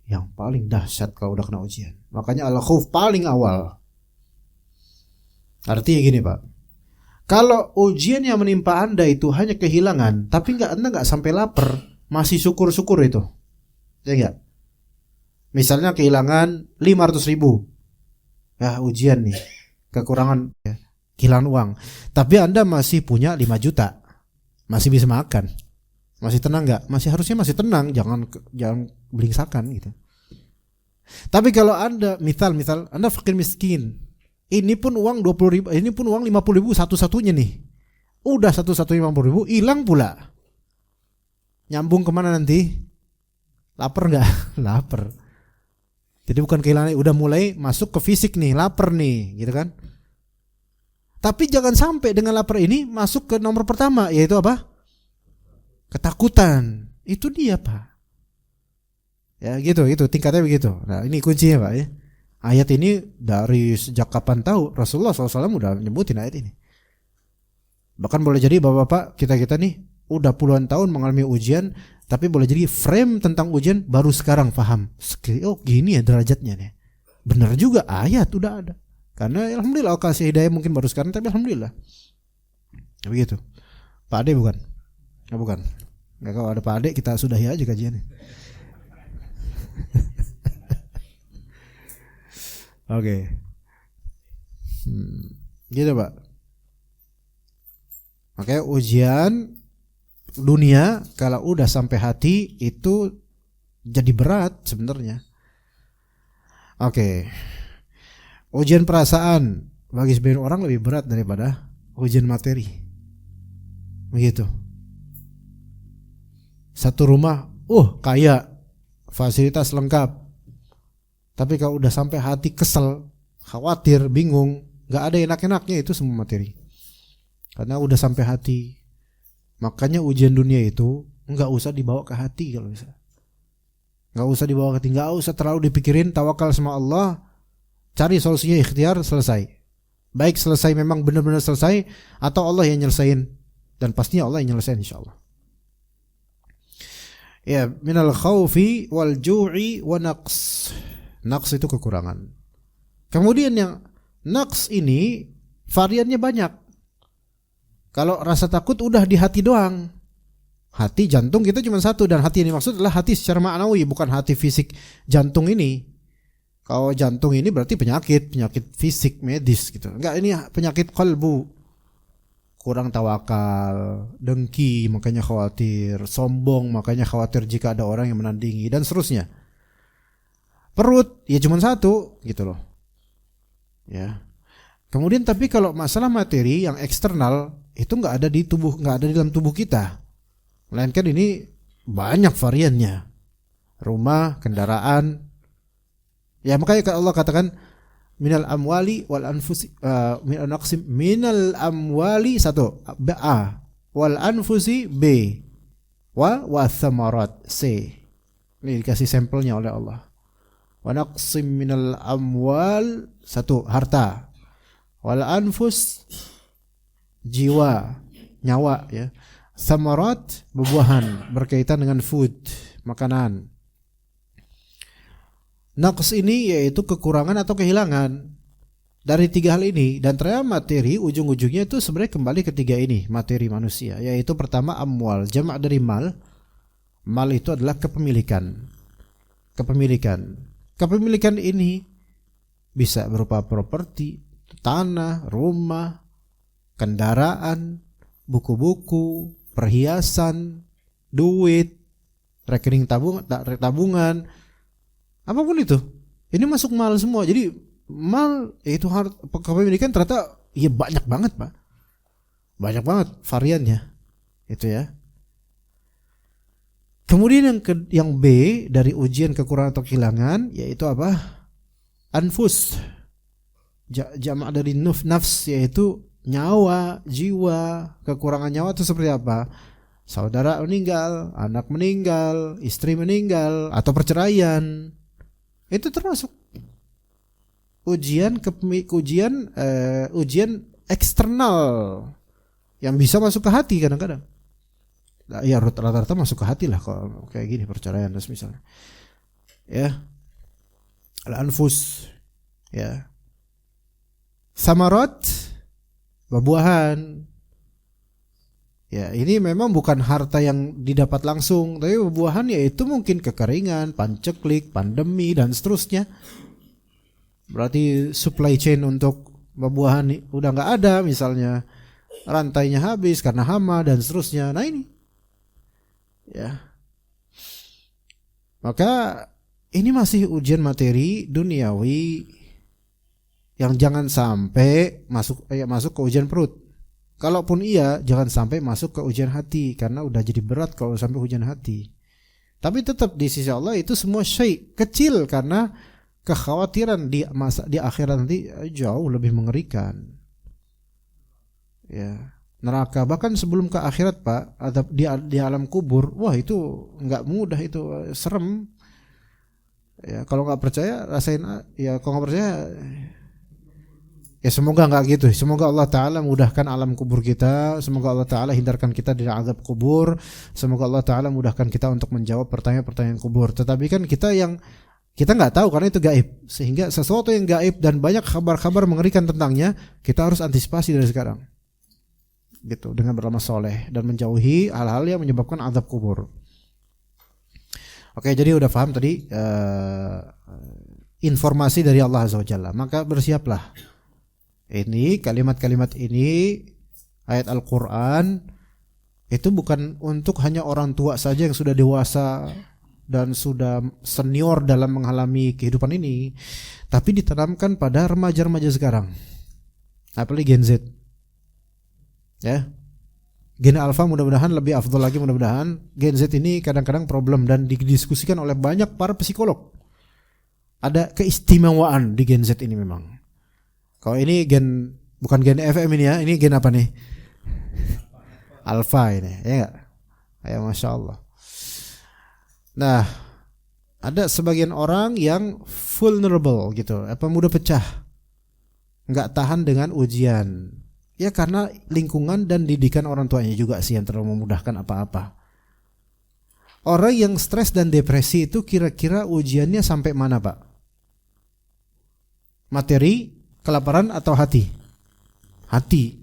yang paling dahsyat kalau udah kena ujian. Makanya al-khauf paling awal. Artinya gini, Pak. Kalau ujian yang menimpa Anda itu hanya kehilangan, tapi Anda enggak sampai lapar, masih syukur-syukur itu. Ya enggak? Misalnya kehilangan 500.000. Ya, ujian nih. Kekurangan ya, kehilangan uang. Tapi Anda masih punya 5 juta. Masih bisa makan. Masih tenang enggak? Harusnya masih tenang, jangan belingsakan gitu. Tapi kalau Anda misal Anda fakir miskin, ini pun uang 20.000, ini pun uang 50.000 satu-satunya nih. Udah satu-satunya 50.000 hilang pula. Nyambung kemana nanti? Lapar enggak? Lapar. Jadi bukan kehilangan, udah mulai masuk ke fisik nih, lapar nih, gitu kan? Tapi jangan sampai dengan lapar ini masuk ke nomor pertama, yaitu apa? Ketakutan. Itu dia, Pak. Ya gitu, tingkatnya begitu. Nah ini kuncinya, Pak ya. Ayat ini dari sejak kapan tahu Rasulullah SAW udah nyebutin ayat ini. Bahkan boleh jadi bapak-bapak kita nih udah puluhan tahun mengalami ujian, tapi boleh jadi frame tentang ujian baru sekarang paham. Oh gini ya derajatnya nih. Benar juga ayat udah ada. Karena alhamdulillah Allah kasih hidayah mungkin baru sekarang, tapi alhamdulillah. Begitu. Pak Ade bukan? Nah, bukan. Nggak, kalau ada Pak Ade kita sudahi aja kajiannya. Oke. Gitu, Pak. Oke, ujian dunia kalau udah sampai hati itu jadi berat sebenarnya. Oke. Ujian perasaan bagi sebagian orang lebih berat daripada ujian materi. Begitu. Satu rumah, kaya, fasilitas lengkap. Tapi kalau udah sampai hati kesel, khawatir, bingung, gak ada enak-enaknya itu semua materi. Karena udah sampai hati. Makanya ujian dunia itu gak usah dibawa ke hati kalau bisa. Gak usah dibawa ke hati, gak usah terlalu dipikirin, tawakal sama Allah. Cari solusinya, ikhtiar, selesai. Baik selesai memang benar-benar selesai, atau Allah yang nyelesain. Dan pastinya Allah yang nyelesain insyaAllah. Ya, minal khawfi wal ju'i wa naqs. Naqs itu kekurangan. Kemudian yang naqs ini variannya banyak. Kalau rasa takut udah di hati doang. Hati, jantung kita cuma satu, dan hati ini maksud adalah hati secara ma'nawi, bukan hati fisik jantung ini. Kalau jantung ini berarti penyakit fisik medis gitu. Enggak, ini penyakit qalbu. Kurang tawakal, dengki makanya khawatir, sombong makanya khawatir jika ada orang yang menandingi, dan seterusnya. Perut ya cuma satu gitu loh. Ya. Kemudian tapi kalau masalah materi yang eksternal itu nggak ada di tubuh, nggak ada di dalam tubuh kita. Melainkan ini banyak variannya. Rumah, kendaraan. Ya makanya Allah katakan minal amwali wal anfusi minal amwali satu A, wal anfusi B, wa thamarat C. Ini dikasih sampelnya oleh Allah. Wa naqsim minal amwal satu harta, wal anfus jiwa, nyawa ya. Thamarat buah-buahan berkaitan dengan food, makanan. Naqs ini yaitu kekurangan atau kehilangan dari tiga hal ini, dan ternyata materi ujung-ujungnya itu sebenarnya kembali ke tiga ini, materi manusia, yaitu pertama amwal, jamak dari mal. Mal itu adalah kepemilikan. Kepemilikan ini bisa berupa properti, tanah, rumah, kendaraan, buku-buku, perhiasan, duit, rekening tabungan, apapun itu. Ini masuk mal semua. Jadi mal itu kepemilikan ternyata ya banyak banget, Pak. Banyak banget variannya. Itu ya. Kemudian yang B dari ujian kekurangan atau kehilangan yaitu apa? Anfus. Jamak dari nafs yaitu nyawa, jiwa. Kekurangan nyawa itu seperti apa? Saudara meninggal, anak meninggal, istri meninggal, atau perceraian. Itu termasuk ujian eksternal yang bisa masuk ke hati kadang-kadang. Ya rata-rata masuk ke hati lah kalau kayak gini, perceraian terus misalnya. Ya. Al-anfus ya. Samarat buah-buahan. Ya, ini memang bukan harta yang didapat langsung, tapi buah-buahan yaitu mungkin kekeringan, panceklik, pandemi dan seterusnya. Berarti supply chain untuk buah-buahan udah nggak ada, misalnya rantainya habis karena hama dan seterusnya. Nah ini, ya, maka ini masih ujian materi duniawi yang jangan sampai masuk ke ujian perut. Kalaupun iya, jangan sampai masuk ke ujian hati, karena udah jadi berat kalau sampai ujian hati. Tapi tetap di sisi Allah itu semua syai' kecil, karena kekhawatiran di akhirat nanti jauh lebih mengerikan. Ya, neraka bahkan sebelum ke akhirat, Pak, atau di alam kubur, wah itu nggak mudah, itu serem. Ya, kalau nggak percaya rasain, ya kalau nggak percaya. Ya semoga enggak gitu. Semoga Allah Ta'ala mudahkan alam kubur kita. Semoga Allah Ta'ala hindarkan kita dari azab kubur. Semoga Allah Ta'ala mudahkan kita untuk menjawab pertanyaan-pertanyaan kubur. Tetapi kan kita nggak tahu karena itu gaib. Sehingga sesuatu yang gaib dan banyak kabar-kabar mengerikan tentangnya, kita harus antisipasi dari sekarang. Gitu, dengan beramal soleh dan menjauhi hal-hal yang menyebabkan azab kubur. Oke, jadi udah paham tadi informasi dari Allah Azza wa Jalla. Maka bersiaplah. Ini kalimat-kalimat ini, ayat Al-Quran itu bukan untuk hanya orang tua saja yang sudah dewasa dan sudah senior dalam mengalami kehidupan ini, tapi ditanamkan pada remaja-remaja sekarang, apalagi Gen Z. Ya, Gen Alpha mudah-mudahan lebih afdol lagi, mudah-mudahan. Gen Z ini kadang-kadang problem dan didiskusikan oleh banyak para psikolog. Ada keistimewaan di Gen Z ini memang. Kalau ini bukan gen FM ini ya, ini gen apa nih? Alpha ini, ya nggak? Ya Masya Allah. Nah, ada sebagian orang yang vulnerable gitu, mudah pecah, nggak tahan dengan ujian. Ya karena lingkungan dan didikan orang tuanya juga sih yang terlalu memudahkan apa-apa. Orang yang stres dan depresi itu kira-kira ujiannya sampai mana, Pak? Materi, kelaparan atau hati? Hati.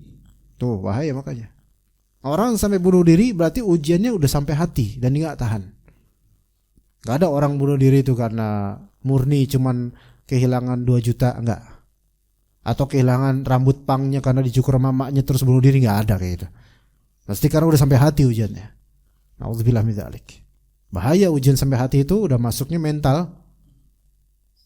Tuh bahaya makanya. Orang sampai bunuh diri berarti ujiannya udah sampai hati dan dia gak tahan. Gak ada orang bunuh diri itu karena murni cuman kehilangan 2 juta, enggak. Atau kehilangan rambut pangnya karena dicukur mamanya terus bunuh diri, gak ada kayak gitu. Pasti karena udah sampai hati ujiannya. Na'udzubillah min dzalik. Bahaya ujian sampai hati itu udah masuknya mental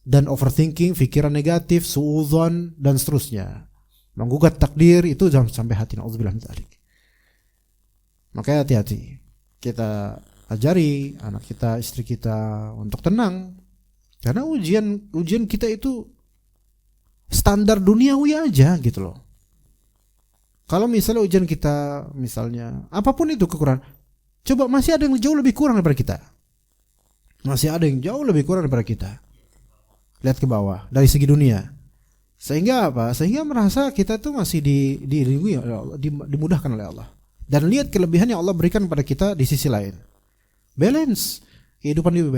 dan overthinking, pikiran negatif, suudzon dan seterusnya. Menggugat takdir itu jangan sampai hati. Na'udzubillah min dzalik. Makanya hati-hati. Kita ajari anak kita, istri kita untuk tenang. Karena ujian kita itu standar duniawi aja gitu loh. Kalau misalnya ujian kita, misalnya apapun itu kekurangan, coba masih ada yang jauh lebih kurang daripada kita. Masih ada yang jauh lebih kurang daripada kita. Lihat ke bawah dari segi dunia. Sehingga apa? Sehingga merasa kita tuh masih dilindungi oleh Allah, dimudahkan oleh Allah. Dan lihat kelebihan yang Allah berikan pada kita di sisi lain. Balance. Kehidupan itu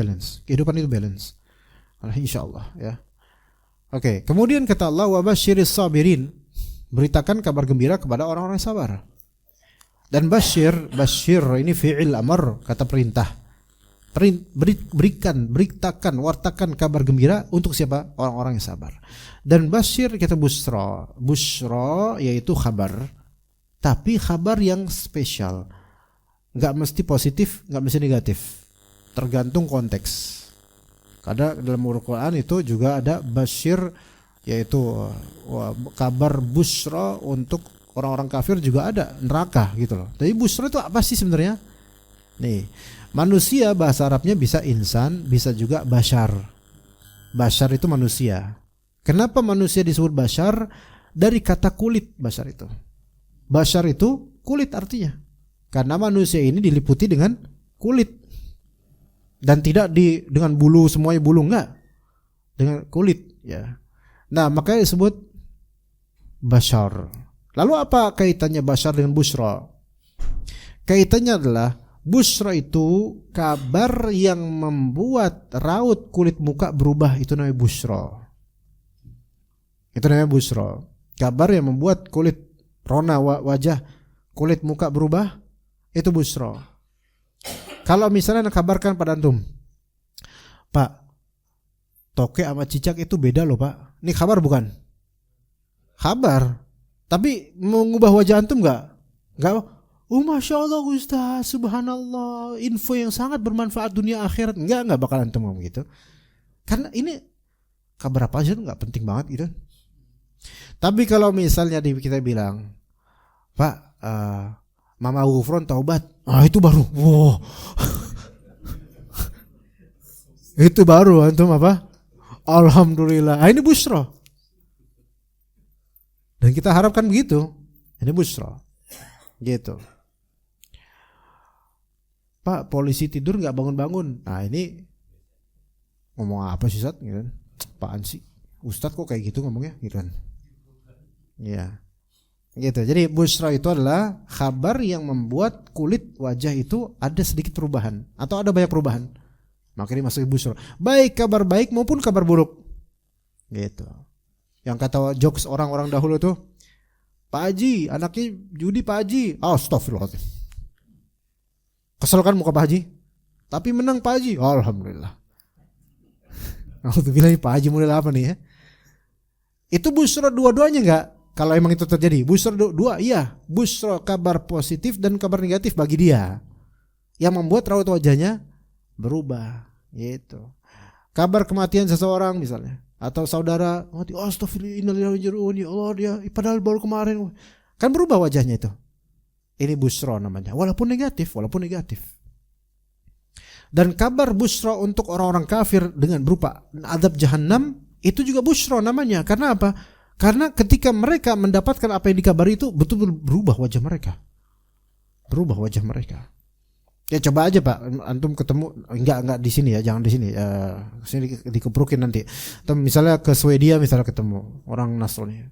balance. Insyaallah ya. Oke, kemudian kata Allah wa basyiris sabirin. Beritakan kabar gembira kepada orang-orang yang sabar. Dan basyir ini fi'il amr, kata perintah. Beritakan, wartakan kabar gembira untuk siapa? Orang-orang yang sabar. Dan basyir kita busra. Busra yaitu kabar, tapi kabar yang spesial. Enggak mesti positif, enggak mesti negatif. Tergantung konteks. Karena dalam Al-Quran itu juga ada basyir, yaitu kabar busra untuk orang-orang kafir, juga ada neraka gitu loh. Tapi busra itu apa sih sebenarnya? Nih, manusia bahasa Arabnya bisa insan, bisa juga bashar. Bashar itu manusia. Kenapa manusia disebut bashar? Dari kata kulit bashar itu. Bashar itu kulit artinya. Karena manusia ini diliputi dengan kulit. Dan tidak dengan bulu, semuanya bulu, enggak. Dengan kulit ya. Nah, makanya disebut bashar. Lalu apa kaitannya bashar dengan busra? Kaitannya adalah busra itu kabar yang membuat raut kulit muka berubah, itu namanya busra. Itu namanya busra. Kabar yang membuat kulit rona wajah, kulit muka berubah, itu busra. Kalau misalnya kabarkan pada antum, Pak, toke sama cicak itu beda loh Pak. Ini kabar bukan? Kabar. Tapi mengubah wajah antum enggak? Enggak. Masya Allah Ustaz, subhanallah, info yang sangat bermanfaat dunia akhirat. Enggak bakal antum ngomong gitu. Karena ini kabar apa aja enggak penting banget gitu. Tapi kalau misalnya kita bilang, Pak, Mama Gufron taubat, itu baru, wow. Itu baru antum apa? Alhamdulillah. Ini busra. Dan kita harapkan begitu. Ini busra. Gitu. Pak, polisi tidur nggak bangun-bangun. Nah ini ngomong apa sih Ustaz? Gitu. Apaan sih? Ustadz kok kayak gitu ngomongnya? Gitu kan? Iya. Gitu. Jadi busra itu adalah kabar yang membuat kulit wajah itu ada sedikit perubahan atau ada banyak perubahan. Makanya masuk busra. Baik kabar baik maupun kabar buruk. Gitu. Yang kata jokes orang-orang dahulu tuh, Pak Haji, anaknya judi Pak Haji. Astagfirullah. Kesel kan muka Pak Haji? Tapi menang Pak Haji. Alhamdulillah. Alhamdulillah Pak Haji model apa nih ya? Itu busra dua-duanya enggak? Kalau emang itu terjadi, busra dua, iya, busra kabar positif dan kabar negatif bagi dia, yang membuat raut wajahnya berubah, gitu. Kabar kematian seseorang misalnya, atau saudara mati, astagfirullah, ya Allah dia, padahal baru kemarin, kan berubah wajahnya itu. Ini busra namanya, walaupun negatif. Dan kabar busra untuk orang-orang kafir dengan berupa azab jahanam itu juga busra namanya. Karena apa? Karena ketika mereka mendapatkan apa yang dikabari itu betul-betul berubah wajah mereka. Ya coba aja Pak, antum ketemu enggak di sini ya, jangan di sini. Sini dikeprukin nanti. Atau misalnya ke Swedia misalnya ketemu orang Nasrani.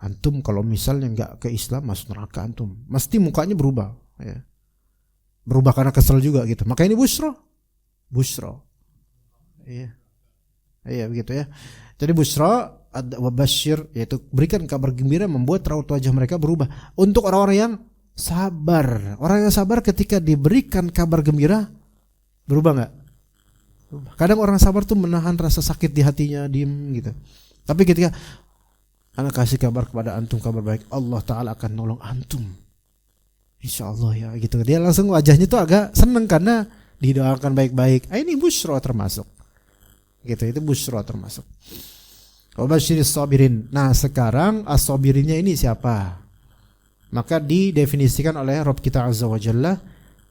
Antum kalau misalnya enggak ke Islam masuk neraka antum. Mesti mukanya berubah, ya. Berubah karena kesel juga gitu. Maka ini busra. Iya begitu ya. Jadi busra wabashir, yaitu berikan kabar gembira membuat raut wajah mereka berubah. Untuk orang-orang yang sabar. Orang yang sabar ketika diberikan kabar gembira berubah enggak? Kadang orang sabar tuh menahan rasa sakit di hatinya, diem gitu. Tapi ketika anak kasih kabar kepada antum kabar baik, Allah Ta'ala akan nolong antum. Insyaallah ya gitu. Dia langsung wajahnya tuh agak seneng karena didoakan baik-baik. Ini busra termasuk. Gitu, itu busra termasuk. Wabasyiris sabirin. Nah sekarang as-sabirinnya ini siapa? Maka didefinisikan oleh Rabb kita Azza wa Jalla,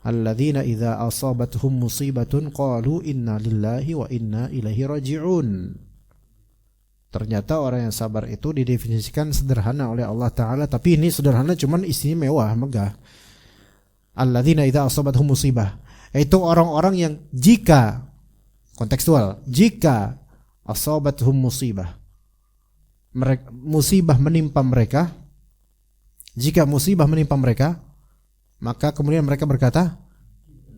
alladzina idza asabatuhum musibatun qalu inna lillahi wa inna ilaihi raji'un. Ternyata orang yang sabar itu didefinisikan sederhana oleh Allah Ta'ala, tapi ini sederhana cuman isinya mewah, megah. Alladzina idza asabatuhum musibah, itu orang-orang yang jika kontekstual, jika asabatuhum musibah, musibah menimpa mereka, jika musibah menimpa mereka, maka kemudian mereka berkata,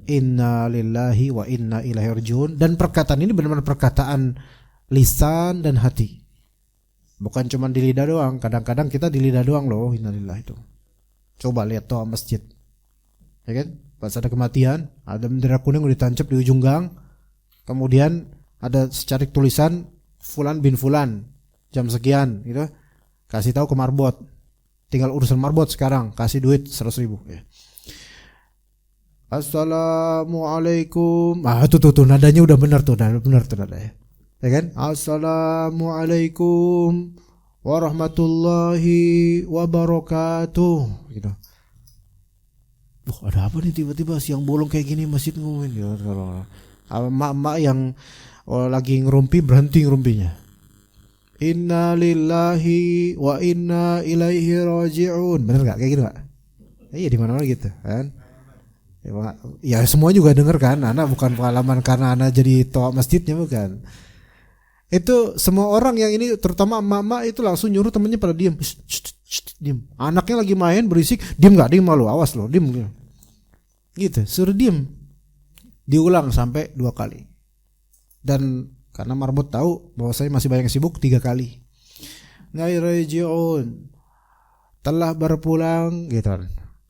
inna lillahi wa inna ilaihi rajiun. Dan perkataan ini benar-benar perkataan lisan dan hati, bukan cuma di lidah doang. Kadang-kadang kita di lidah doang loh inna lillahi itu. Coba lihat toa masjid, ya kan? Pas ada kematian, ada bendera kuning udah ditancap di ujung gang, kemudian ada secarik tulisan fulan bin fulan jam sekian gitu, kasih tahu ke marbot, tinggal urusan marbot sekarang, kasih duit 100.000 ya. Assalamualaikum. Tuh nadanya udah benar tuh, benar tuh nadanya. Ya kan? Assalamualaikum warahmatullahi wabarakatuh gitu. Ada apa nih tiba-tiba siang bolong kayak gini masjid ngomongin ya. Mak-mak yang lagi ngerumpi berhenti ngerumpinya. Inna lillahi wa inna ilaihi raji'un. Bener gak kayak gitu gak? Iya di mana-mana gitu kan. Ya semua juga denger kan. Anak bukan pengalaman karena anak jadi toa masjidnya, bukan. Itu semua orang yang ini, terutama emak-emak itu langsung nyuruh temennya pada diam. Diam. Anaknya lagi main berisik, diam gak? Diam malu, awas lo, diam. Gitu, suruh diam. Diulang sampai 2 kali. Dan karena marbot tahu bahwa saya masih banyak sibuk, 3 kali. Ngairaji'un, telah berpulang gitu.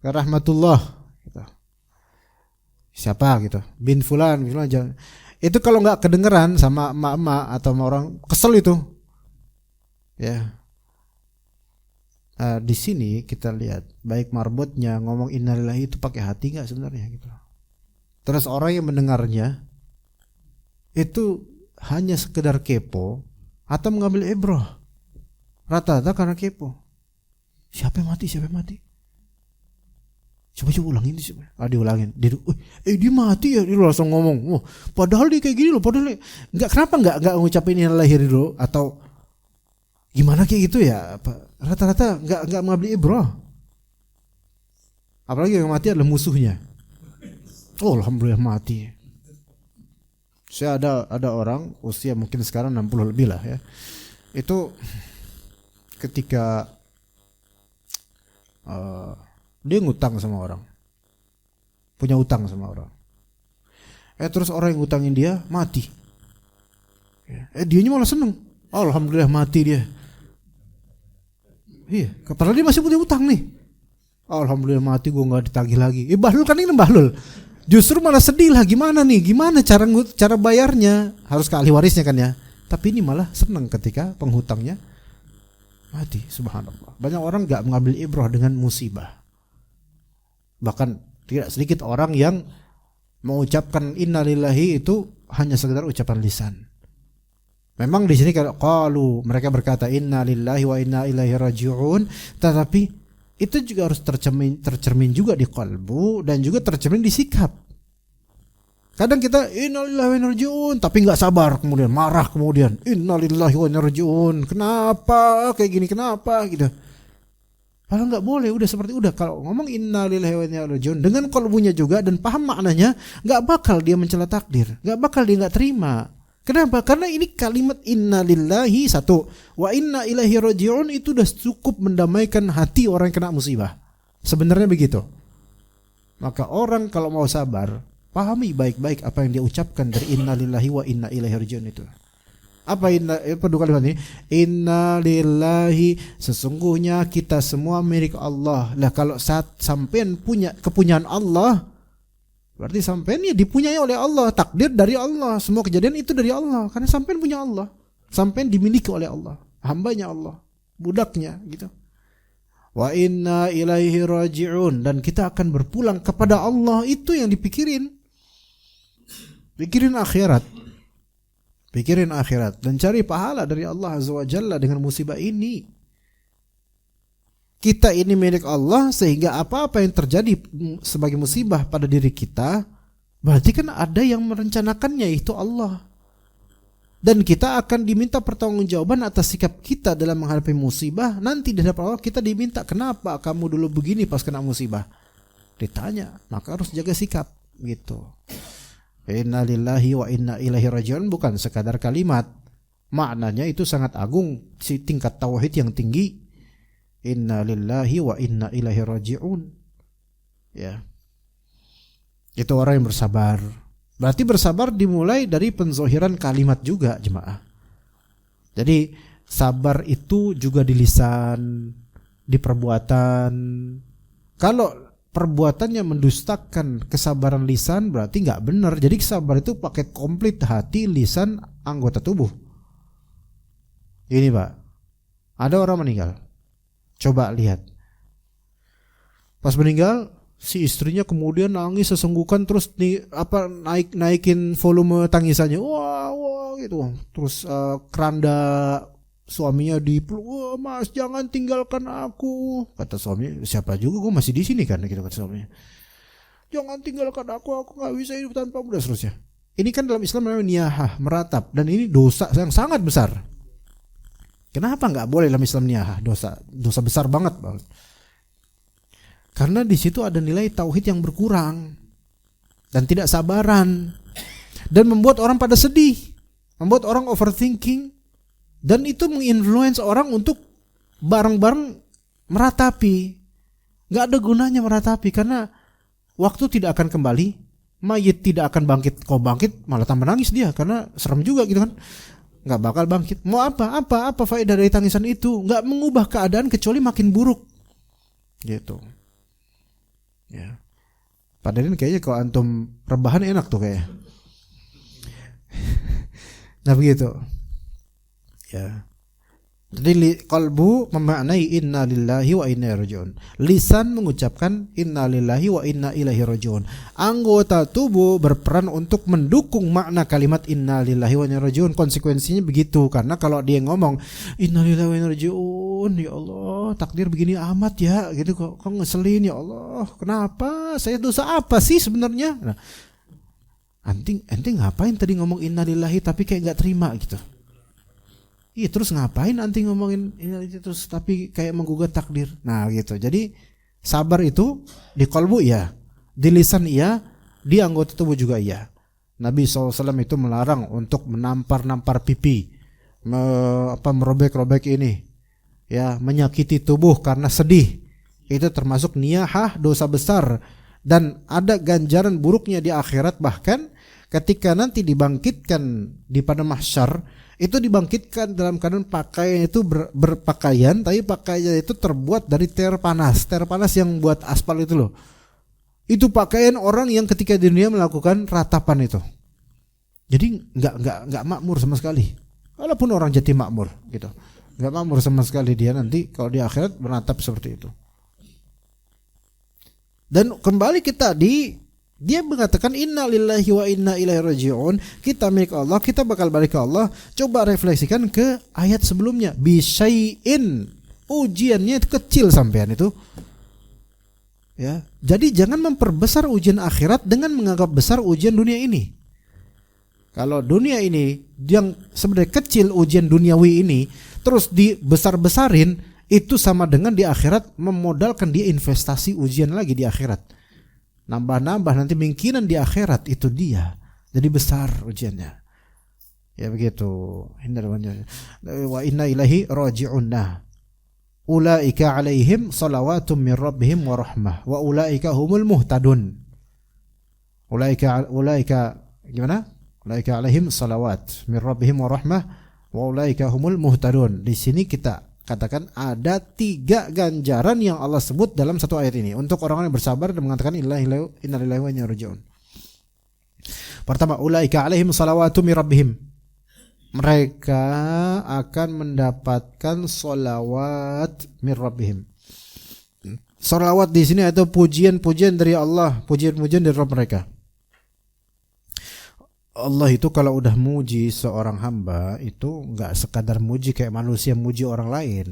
Ke rahmatullah gitu. Siapa gitu? Bin fulan aja. Itu kalau nggak kedengeran sama emak-emak atau sama orang, kesel itu. Ya. Di sini kita lihat baik marbotnya ngomong innalillahi itu pakai hati nggak sebenarnya gitu. Terus orang yang mendengarnya itu hanya sekedar kepo atau mengambil ibrah. Rata-rata karena kepo. Siapa yang mati? Coba ulangin sih. Diulangin. Dia mati ya, dia langsung ngomong. Padahal dia kayak gini loh, padahal kenapa enggak ngucapin yang lahir dulu atau gimana kayak gitu ya? Rata-rata enggak mengambil ibrah. Apalagi yang mati adalah musuhnya. Alhamdulillah mati. Saya ada orang usia mungkin sekarang 60 lebih lah ya. Itu ketika dia ngutang sama orang, punya utang sama orang. Terus orang yang ngutangin dia mati. Dianya malah seneng. Alhamdulillah mati dia. Iya, padahal dia masih punya utang nih. Alhamdulillah mati, gue nggak ditagih lagi. Bahlul kan ini bahlul. Justru malah sedih lah, gimana cara bayarnya, harus ke ahli warisnya kan ya. Tapi ini malah seneng ketika penghutangnya mati. Subhanallah. Banyak orang nggak mengambil ibrah dengan musibah. Bahkan tidak sedikit orang yang mengucapkan innalillahi itu hanya sekedar ucapan lisan. Memang di sini kalau mereka berkata innalillahi wa inna ilaihi raji'un, tetapi itu juga harus tercermin juga di qalbu dan juga tercermin di sikap. Kadang kita innalillahi wa inna ilaihi raji'un tapi nggak sabar, kemudian marah, kemudian innalillahi wa inna ilaihi raji'un. Kenapa kayak gini? Kenapa gitu? Kalau nggak boleh, udah kalau ngomong innalillahi wa inna ilaihi raji'un dengan qalbunya juga dan paham maknanya, nggak bakal dia mencela takdir, nggak bakal dia nggak terima. Kenapa? Karena ini kalimat innalillahi satu, wa inna ilaihi raji'un itu udah cukup mendamaikan hati orang yang kena musibah. Sebenarnya begitu. Maka orang kalau mau sabar, pahami baik-baik apa yang dia ucapkan dari innalillahi wa inna ilaihi raji'un itu. Apa dua kalimat ini? Innalillahi, sesungguhnya kita semua milik Allah. Lah kalau saat sampean punya kepunyaan Allah, berarti sampean ya dipunyai oleh Allah, takdir dari Allah, semua kejadian itu dari Allah, karena sampean punya Allah, sampean dimiliki oleh Allah, hambanya Allah, budaknya gitu. Wa inna ilaihi raji'un, dan kita akan berpulang kepada Allah, itu yang dipikirin. Pikirin akhirat dan cari pahala dari Allah Azza wa Jalla dengan musibah ini. Kita ini milik Allah, sehingga apa-apa yang terjadi sebagai musibah pada diri kita, berarti kan ada yang merencanakannya, yaitu Allah. Dan kita akan diminta pertanggungjawaban atas sikap kita dalam menghadapi musibah. Nanti di hadapan Allah kita diminta, kenapa kamu dulu begini pas kena musibah? Ditanya, maka harus jaga sikap gitu. Inna lillahi wa inna ilaihi raji'un bukan sekadar kalimat. maknanya itu sangat agung, si tingkat tauhid yang tinggi. Inna lillahi wa inna ilaihi raji'un. Ya. Itu orang yang bersabar. Berarti bersabar dimulai dari penzohiran kalimat juga, jemaah. Jadi sabar itu juga di lisan, di perbuatan. Kalau perbuatannya mendustakan kesabaran lisan, berarti nggak benar. Jadi sabar itu paket komplit hati, lisan, anggota tubuh. Ini Pak, ada orang meninggal. Coba lihat. Pas meninggal, si istrinya kemudian nangis sesenggukan, terus naikin volume tangisannya. Wah gitu. Terus keranda suaminya dipeluk. Wah, Mas, jangan tinggalkan aku. Kata suaminya, siapa juga, gue masih di sini kan, gitu kata suaminya. Jangan tinggalkan aku nggak bisa hidup tanpamu, dan seterusnya. Ini kan dalam Islam namanya niyahah, meratap, dan ini dosa yang sangat besar. Kenapa nggak boleh dalam Islam niyahah? Dosa besar banget. Karena di situ ada nilai tauhid yang berkurang dan tidak sabaran, dan membuat orang pada sedih, membuat orang overthinking, dan itu menginfluence orang untuk bareng-bareng meratapi. Nggak ada gunanya meratapi karena waktu tidak akan kembali, mayit tidak akan bangkit. Kau bangkit malah tambah nangis dia karena serem juga gitu kan. Nggak bakal bangkit. Mau apa faedah dari tangisan itu? Nggak mengubah keadaan kecuali makin buruk. Gitu. Ya. Padahal kayaknya kalau antum rebahan enak tuh kayaknya. Nah begitu. Ya. Jadi qalbu memaknai inna lillahi wa inna ilaihi raji'un. Lisan mengucapkan inna lillahi wa inna ilaihi raji'un. Anggota tubuh berperan untuk mendukung makna kalimat inna lillahi wa inna ilaihi raji'un. Konsekuensinya begitu. Karena kalau dia ngomong inna lillahi wa inna ilaihi raji'un, ya Allah, takdir begini amat ya, gitu kok ngeselin ya Allah. Kenapa? Saya dosa apa sih sebenarnya? Nah, ente ngapain tadi ngomong inna lillahi tapi kayak enggak terima gitu. Iya, terus ngapain nanti ngomongin ini terus tapi kayak menggugat takdir. Nah gitu. Jadi sabar itu di qalbu iya, di lisan iya, di anggota tubuh juga iya. Nabi SAW itu melarang untuk menampar-nampar pipi, merobek-robek ini, ya, menyakiti tubuh karena sedih. Itu termasuk niyahah, dosa besar, dan ada ganjaran buruknya di akhirat. Bahkan ketika nanti dibangkitkan di pada mahsyar, itu dibangkitkan dalam keadaan pakaian itu berpakaian, tapi pakaian itu terbuat dari ter panas yang buat aspal itu loh. Itu pakaian orang yang ketika di dunia melakukan ratapan itu. Jadi nggak makmur sama sekali. Walaupun orang jati makmur gitu, nggak makmur sama sekali dia nanti kalau di akhirat beratap seperti itu. Dan kembali kita dia mengatakan inna lillahi wa inna ilaihi raji'un. Kita milik Allah, kita bakal balik ke Allah. Coba refleksikan ke ayat sebelumnya. Bisyai'in. Ujiannya itu kecil sampean itu. Ya. Jadi jangan memperbesar ujian akhirat dengan menganggap besar ujian dunia ini. Kalau dunia ini yang sebenarnya kecil ujian duniawi ini terus dibesar-besarin, itu sama dengan di akhirat memodalkan dia investasi ujian lagi di akhirat. Nambah-nambah nanti mungkinan di akhirat itu dia jadi besar ujiannya. Ya begitu. Wa inna ilaihi raji'un. Ulaika alaihim salawatum min rabbihim wa rahmah wa ulaika humul muhtadun. Ulaika gimana? Ulaika alaihim salawat min rabbihim wa rahmah wa ulaika humul muhtadun. Di sini kita katakan ada 3 ganjaran yang Allah sebut dalam satu ayat ini untuk orang-orang yang bersabar dan mengatakan inna lillahi wa inna ilaihi raji'un. Pertama, ulaika alaihim salawatu min rabbihim. Mereka akan mendapatkan salawat min rabbihim. Salawat di sini atau pujian-pujian dari Allah, pujian-pujian dari Rabb mereka. Allah itu kalau udah muji seorang hamba itu nggak sekadar muji kayak manusia muji orang lain.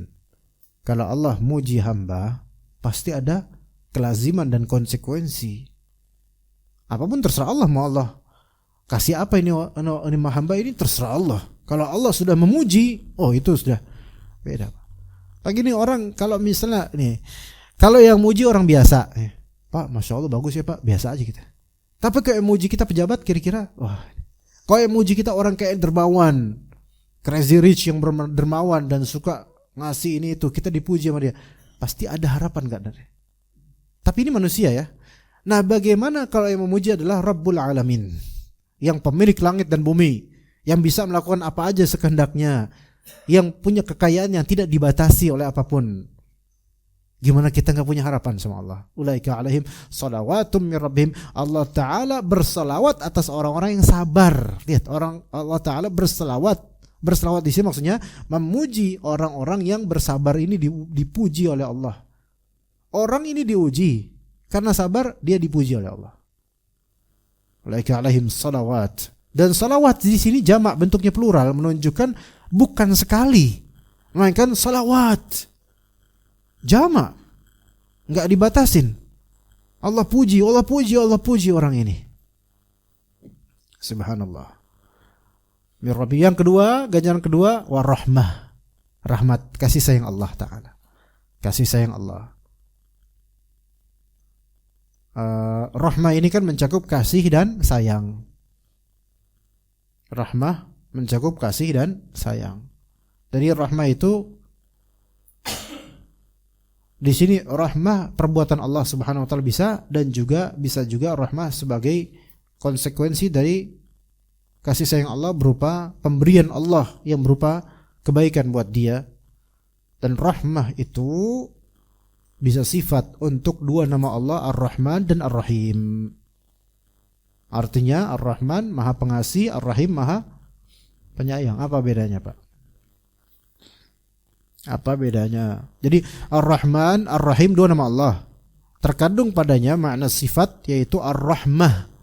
Kalau Allah muji hamba pasti ada kelaziman dan konsekuensi. Apapun terserah Allah, mau Allah kasih apa ini hamba ini terserah Allah. Kalau Allah sudah memuji, oh itu sudah beda. Lagi nih orang kalau misalnya nih, kalau yang muji orang biasa, Pak, masya Allah bagus ya Pak, biasa aja kita. Tapi kayak muji kita pejabat kira-kira, wah, kalau muji kita orang kayak dermawan, crazy rich yang dermawan dan suka ngasih ini itu, kita dipuji sama dia, pasti ada harapan gak dari? Tapi ini manusia ya. Nah, bagaimana kalau yang memuji adalah Rabbul Alamin, yang pemilik langit dan bumi, yang bisa melakukan apa aja sekehendaknya, yang punya kekayaan yang tidak dibatasi oleh apapun. Gimana kita gak punya harapan sama Allah? Ulaika alaihim salawatum min rabbihim. Allah Ta'ala berselawat atas orang-orang yang sabar. Lihat, Allah Ta'ala berselawat. Berselawat di sini maksudnya memuji orang-orang yang bersabar. Ini dipuji oleh Allah. Orang ini diuji karena sabar, dia dipuji oleh Allah. Ulaika alaihim salawat. Dan salawat di sini jamak, bentuknya plural, menunjukkan bukan sekali, melainkan salawat. Jamak, nggak dibatasin. Allah puji, Allah puji, Allah puji orang ini. Subhanallah. Mirrabi. Yang kedua, ganjaran kedua, warahmah, rahmat, kasih sayang Allah Ta'ala. Kasih sayang Allah. Rahmah ini kan mencakup kasih dan sayang. Rahmah mencakup kasih dan sayang. Jadi rahmah itu di sini rahmah perbuatan Allah Subhanahu wa taala bisa, dan juga bisa juga rahmah sebagai konsekuensi dari kasih sayang Allah berupa pemberian Allah yang berupa kebaikan buat dia. Dan rahmah itu bisa sifat untuk dua nama Allah, Ar-Rahman dan Ar-Rahim. Artinya Ar-Rahman Maha Pengasih, Ar-Rahim Maha Penyayang. Apa bedanya, Pak? Apa bedanya? Jadi Ar-Rahman, Ar-Rahim dua nama Allah. Terkandung padanya makna sifat, yaitu Ar-Rahmah.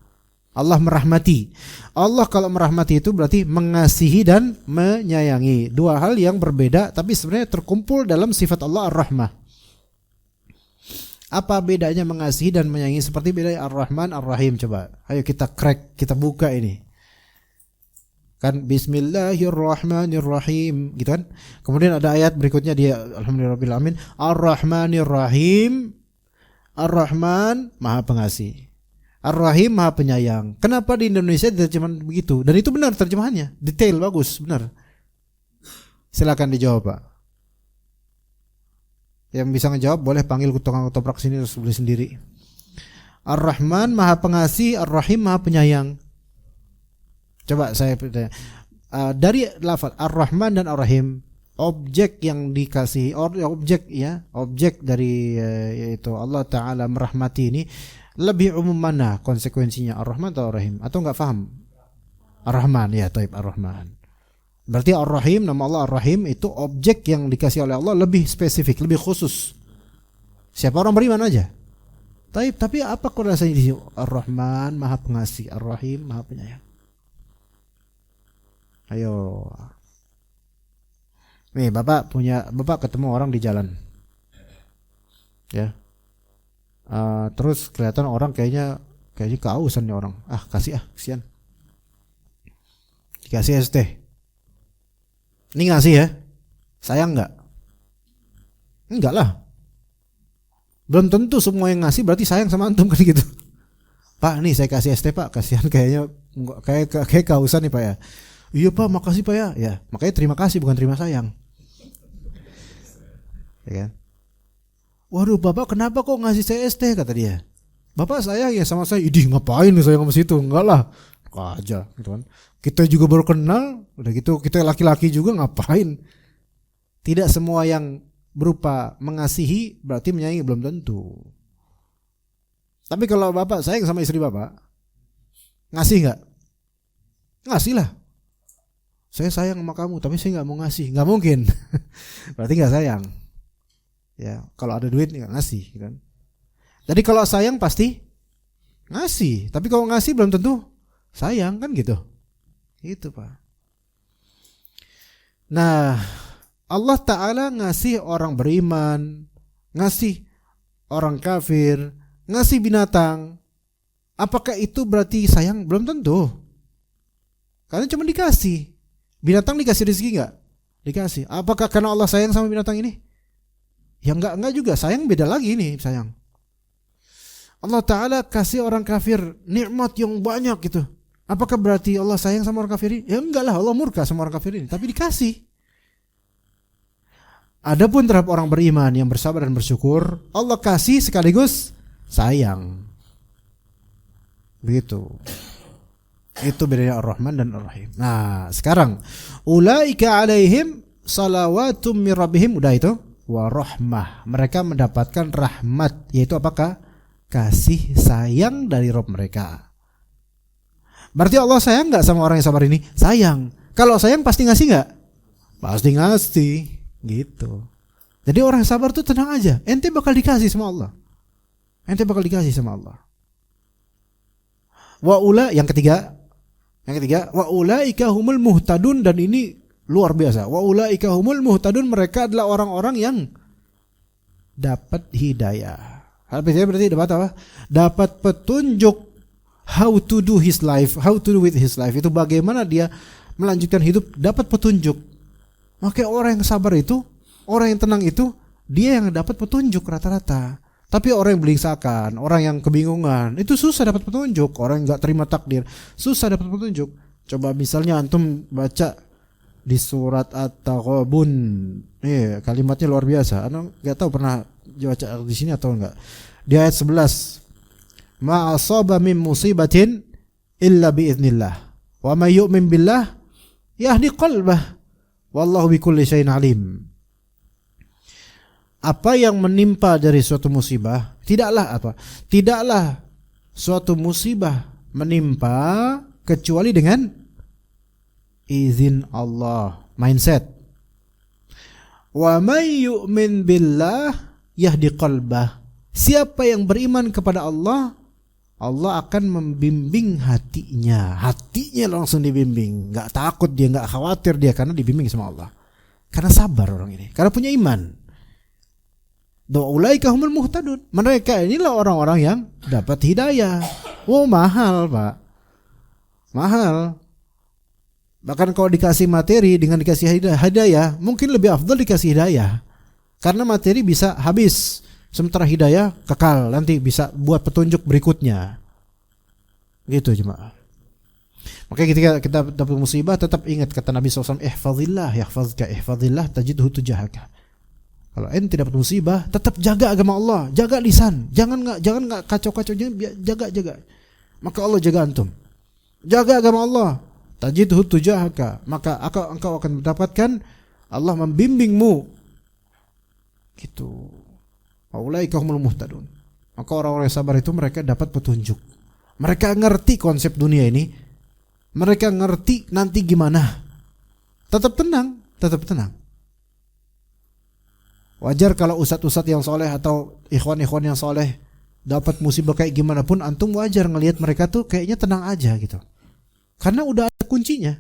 Allah merahmati. Allah kalau merahmati itu berarti mengasihi dan menyayangi. Dua hal yang berbeda tapi sebenarnya terkumpul dalam sifat Allah Ar-Rahmah. Apa bedanya mengasihi dan menyayangi? Seperti bedanya Ar-Rahman, Ar-Rahim. Coba, ayo kita crack, kita buka ini. Kan Bismillahirrahmanirrahim gitu kan. Kemudian ada ayat berikutnya dia Alhamdulillahirabbil alamin, Ar-Rahmanirrahim. Ar-Rahman Maha Pengasih, Ar-Rahim Maha Penyayang. Kenapa di Indonesia diterjemahkan begitu? Dan itu benar terjemahannya, detail, bagus, benar. Silakan dijawab, Pak. Yang bisa ngejawab boleh panggil tukang ketoprak sini terus beli sendiri. Ar-Rahman Maha Pengasih, Ar-Rahim Maha Penyayang. Coba saya bertanya, dari lafaz Ar-Rahman dan Ar-Rahim, objek yang dikasih, objek dari yaitu Allah Ta'ala merahmati ini lebih umum mana konsekuensinya, Ar-Rahman atau Ar-Rahim? Atau nggak paham? Ar-Rahman, ya, taib, Ar-Rahman. Berarti Ar-Rahim, nama Allah Ar-Rahim itu objek yang dikasih oleh Allah lebih spesifik, lebih khusus. Siapa orang beriman aja. Taib, tapi apa korelasinya di sini? Ar-Rahman Maha Pengasih, Ar-Rahim Maha Penyayang. Ayo. Nih, Bapak ketemu orang di jalan. Ya. Terus kelihatan orang kayaknya kehausan nih orang. Kasih kesian. Dikasih es teh. Ini ngasih ya? Sayang enggak? Enggak lah. Belum tentu semua yang ngasih berarti sayang sama antum kan gitu. Pak, nih saya kasih es teh, Pak. Kasihan kayaknya kayak kehausan nih, Pak ya. Iya, Pak, makasih, Pak ya. Ya, makanya terima kasih bukan terima sayang. Ya kan? Waduh, Bapak kenapa kok ngasih saya es teh, kata dia. Bapak sayang ya sama saya. Idih, ngapain nih sayang sama situ? Enggak lah. Aja gitu kan. Kita juga baru kenal, udah gitu kita laki-laki juga ngapain? Tidak semua yang berupa mengasihi berarti menyayangi, belum tentu. Tapi kalau Bapak sayang sama istri Bapak, ngasih enggak? Ngasih lah. Saya sayang sama kamu, tapi saya nggak mau ngasih, nggak mungkin. Berarti nggak sayang. Ya, kalau ada duit nggak ngasih, kan? Jadi kalau sayang pasti ngasih, tapi kalau ngasih belum tentu sayang, kan gitu. Itu, Pak. Nah, Allah Ta'ala ngasih orang beriman, ngasih orang kafir, ngasih binatang. Apakah itu berarti sayang? Belum tentu. Karena cuma dikasih. Binatang dikasih rezeki enggak? Dikasih. Apakah karena Allah sayang sama binatang ini? Ya enggak juga. Sayang beda lagi nih, sayang. Allah Ta'ala kasih orang kafir nikmat yang banyak gitu. Apakah berarti Allah sayang sama orang kafir ini? Ya enggak lah, Allah murka sama orang kafir ini, tapi dikasih. Adapun terhadap orang beriman yang bersabar dan bersyukur, Allah kasih sekaligus sayang. Begitu. Itu bedanya Ar-Rahman dan Ar-Rahim. Nah, sekarang ulaika alaihim salawatum mir rabbihim, udah itu, wa rahmah. Mereka mendapatkan rahmat, yaitu apakah? Kasih sayang dari Rabb mereka. Berarti Allah sayang enggak sama orang yang sabar ini? Sayang. Kalau sayang pasti ngasih enggak? Pasti ngasih. Gitu. Jadi orang yang sabar tuh tenang aja. Ente bakal dikasih sama Allah. Ente bakal dikasih sama Allah. Yang ketiga, wa ulaika humul muhtadun, dan ini luar biasa. Wa ulaika humul muhtadun, mereka adalah orang-orang yang dapat hidayah. Hidayah berarti dapat apa? Dapat petunjuk how to do his life, how to do with his life. Itu bagaimana dia melanjutkan hidup, dapat petunjuk. Makanya orang yang sabar itu, orang yang tenang itu, dia yang dapat petunjuk rata-rata. Tapi orang yang belingsakan, orang yang kebingungan, itu susah dapat petunjuk. Orang yang gak terima takdir, susah dapat petunjuk. Coba misalnya antum baca di surat At-Taghabun, kalimatnya luar biasa. Anu gak tahu pernah baca di sini atau enggak. Di ayat 11. Ma asaba min musibatin illa biiznillah wa may yu'min billah yahdi qalbah wallahu bikulli syai'in alim. Apa yang menimpa dari suatu musibah, tidaklah suatu musibah menimpa kecuali dengan izin Allah. Mindset. Wa may yu'min billah yahdi qalbah. Siapa yang beriman kepada Allah, Allah akan membimbing hatinya. Hatinya langsung dibimbing. Gak takut dia, gak khawatir dia, karena dibimbing sama Allah. Karena sabar orang ini, karena punya iman. Ulaika humul muhtadun. Mereka inilah orang-orang yang dapat hidayah. Oh, mahal Pak, mahal. Bahkan kalau dikasih materi dengan dikasih hidayah, mungkin lebih afdal dikasih hidayah. Karena materi bisa habis, sementara hidayah kekal, nanti bisa buat petunjuk berikutnya. Gitu jemaah. Makanya ketika kita dapat musibah, tetap ingat kata Nabi SAW, ihfazillah yahfazka, ihfazillah tajidhu tujahaka. Kalau ente dapat musibah, tetap jaga agama Allah, jaga lisan, jangan nggak kacau-kacau, jaga. Maka Allah jaga antum. Jaga agama Allah, tajidhu tujahaka, maka engkau akan mendapatkan Allah membimbingmu. Gitu. Ulaika humul muhtadun. Maka orang-orang yang sabar itu mereka dapat petunjuk. Mereka ngerti konsep dunia ini. Mereka ngerti nanti gimana. Tetap tenang. Wajar kalau ustadz-ustadz yang soleh atau ikhwan-ikhwan yang soleh dapat musibah kayak gimana pun, antum wajar ngelihat mereka tuh kayaknya tenang aja gitu. Karena udah ada kuncinya.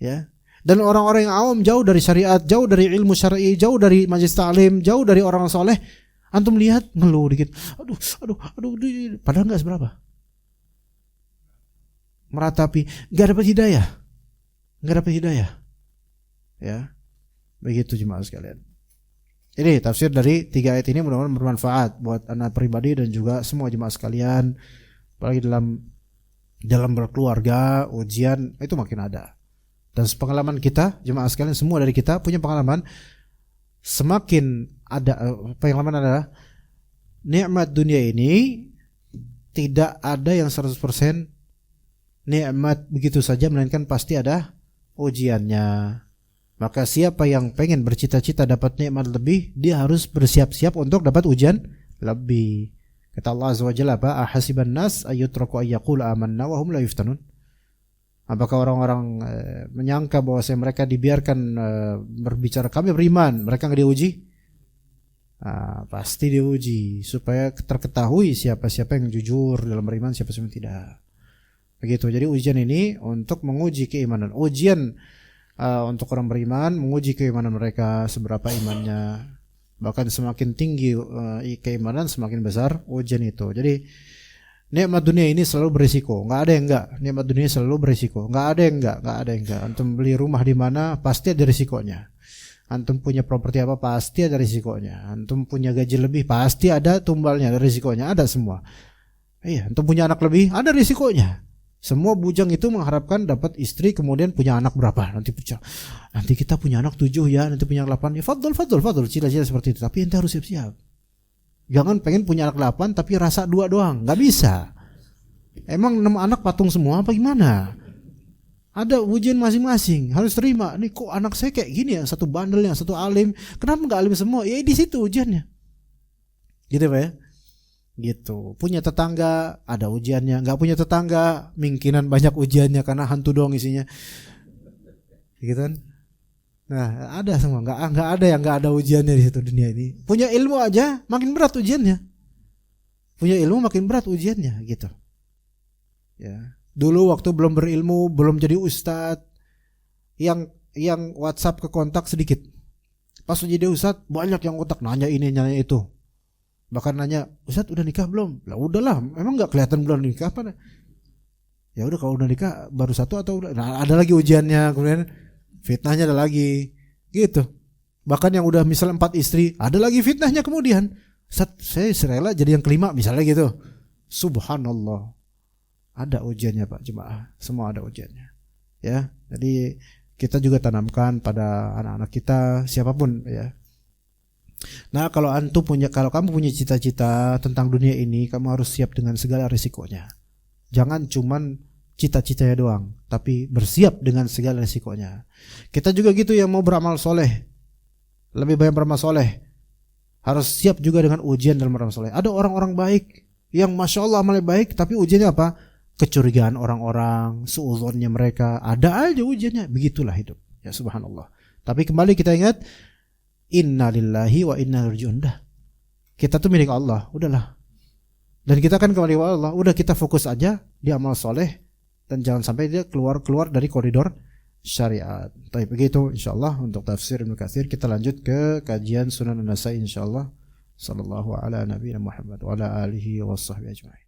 Ya. Dan orang-orang yang awam, jauh dari syariat, jauh dari ilmu syar'i, jauh dari majelis ta'lim, jauh dari orang soleh, antum lihat ngeluh dikit. Aduh, padahal enggak seberapa. Meratapi, enggak dapat hidayah. Ya. Begitu jemaah sekalian. Ini tafsir dari 3 ayat ini, mudah-mudahan bermanfaat buat anak pribadi dan juga semua jemaah sekalian. Apalagi dalam berkeluarga, ujian itu makin ada. Dan pengalaman kita, jemaah sekalian, semua dari kita punya pengalaman. Semakin ada pengalaman adalah nikmat dunia ini tidak ada yang 100% nikmat begitu saja, melainkan pasti ada ujiannya. Maka siapa yang pengen bercita-cita dapat nikmat lebih, dia harus bersiap-siap untuk dapat ujian lebih. Kata Allah Azza wa Jalla, ahasiban nas ayyutraku ayyaqulu amanna wa hum la yuftanun. Apakah orang-orang menyangka bahwa mereka dibiarkan berbicara kami beriman, mereka nggak diuji? Pasti diuji supaya terketahui siapa-siapa yang jujur dalam beriman, siapa yang tidak. Begitu. Jadi ujian ini untuk menguji keimanan. Ujian untuk orang beriman, menguji keimanan mereka, seberapa imannya. Bahkan semakin tinggi keimanan, semakin besar ujian itu. Jadi nikmat dunia ini selalu berisiko. Nggak ada yang enggak. Nikmat dunia selalu berisiko. Nggak ada yang enggak. Antum beli rumah di mana, pasti ada risikonya. Antum punya properti apa, pasti ada risikonya. Antum punya gaji lebih, pasti ada tumbalnya, ada risikonya, ada semua. Iya, antum punya anak lebih, ada risikonya. Semua bujang itu mengharapkan dapat istri kemudian punya anak berapa. Nanti kita punya anak 7 ya, nanti punya anak 8. Ya fadl, cita-cita seperti itu. Tapi ente harus siap-siap. Jangan pengen punya anak 8 tapi rasa 2 doang. Gak bisa. Emang 6 anak patung semua apa gimana? Ada ujian masing-masing. Harus terima. Nih kok anak saya kayak gini ya, satu bandelnya, satu alim. Kenapa gak alim semua? Ya di situ ujiannya. Gitu Pak ya. Gitu. Punya tetangga ada ujiannya, nggak punya tetangga mungkinan banyak ujiannya karena hantu doang isinya, gitu kan? Nah ada semua, nggak ada yang nggak ada ujiannya di situ dunia ini. Punya ilmu aja makin berat ujiannya, punya ilmu makin berat ujiannya, gitu. Ya dulu waktu belum berilmu, belum jadi ustadz, yang WhatsApp ke kontak sedikit. Pas jadi ustadz banyak yang kontak nanya ini nanya itu. Bahkan nanya, Ustadz udah nikah belum? Lah udahlah, memang nggak kelihatan belum nikah apa? Ya udah kalau udah nikah baru 1 atau udah? Nah, ada lagi ujiannya, kemudian fitnahnya ada lagi, gitu. Bahkan yang udah misal 4 istri, ada lagi fitnahnya kemudian. Ustadz saya rela jadi yang kelima misalnya gitu. Subhanallah, ada ujiannya Pak jemaah, semua ada ujiannya. Ya, jadi kita juga tanamkan pada anak-anak kita siapapun ya. Nah kalau kamu punya cita-cita tentang dunia ini, kamu harus siap dengan segala risikonya. Jangan cuman cita-citanya doang, tapi bersiap dengan segala risikonya. Kita juga gitu yang mau beramal soleh, lebih banyak beramal soleh, harus siap juga dengan ujian dalam beramal soleh. Ada orang-orang baik yang masya Allah amalnya baik, tapi ujiannya apa? Kecurigaan orang-orang, suudzonnya mereka, ada aja ujiannya. Begitulah hidup ya subhanallah. Tapi kembali kita ingat, inna lillahi wa inna ilaihi raji'un. Kita tuh milik Allah, udahlah. Dan kita akan kembali kepada Allah. Udah kita fokus aja di amal soleh dan jangan sampai dia keluar dari koridor syariat. Tapi begitu insyaallah untuk tafsir Ibnu Katsir. Kita lanjut ke kajian Sunan An-Nasa'i insyaallah. Sallallahu ala nabiyina Muhammad wa ala alihi wa sahbihi ajma'in.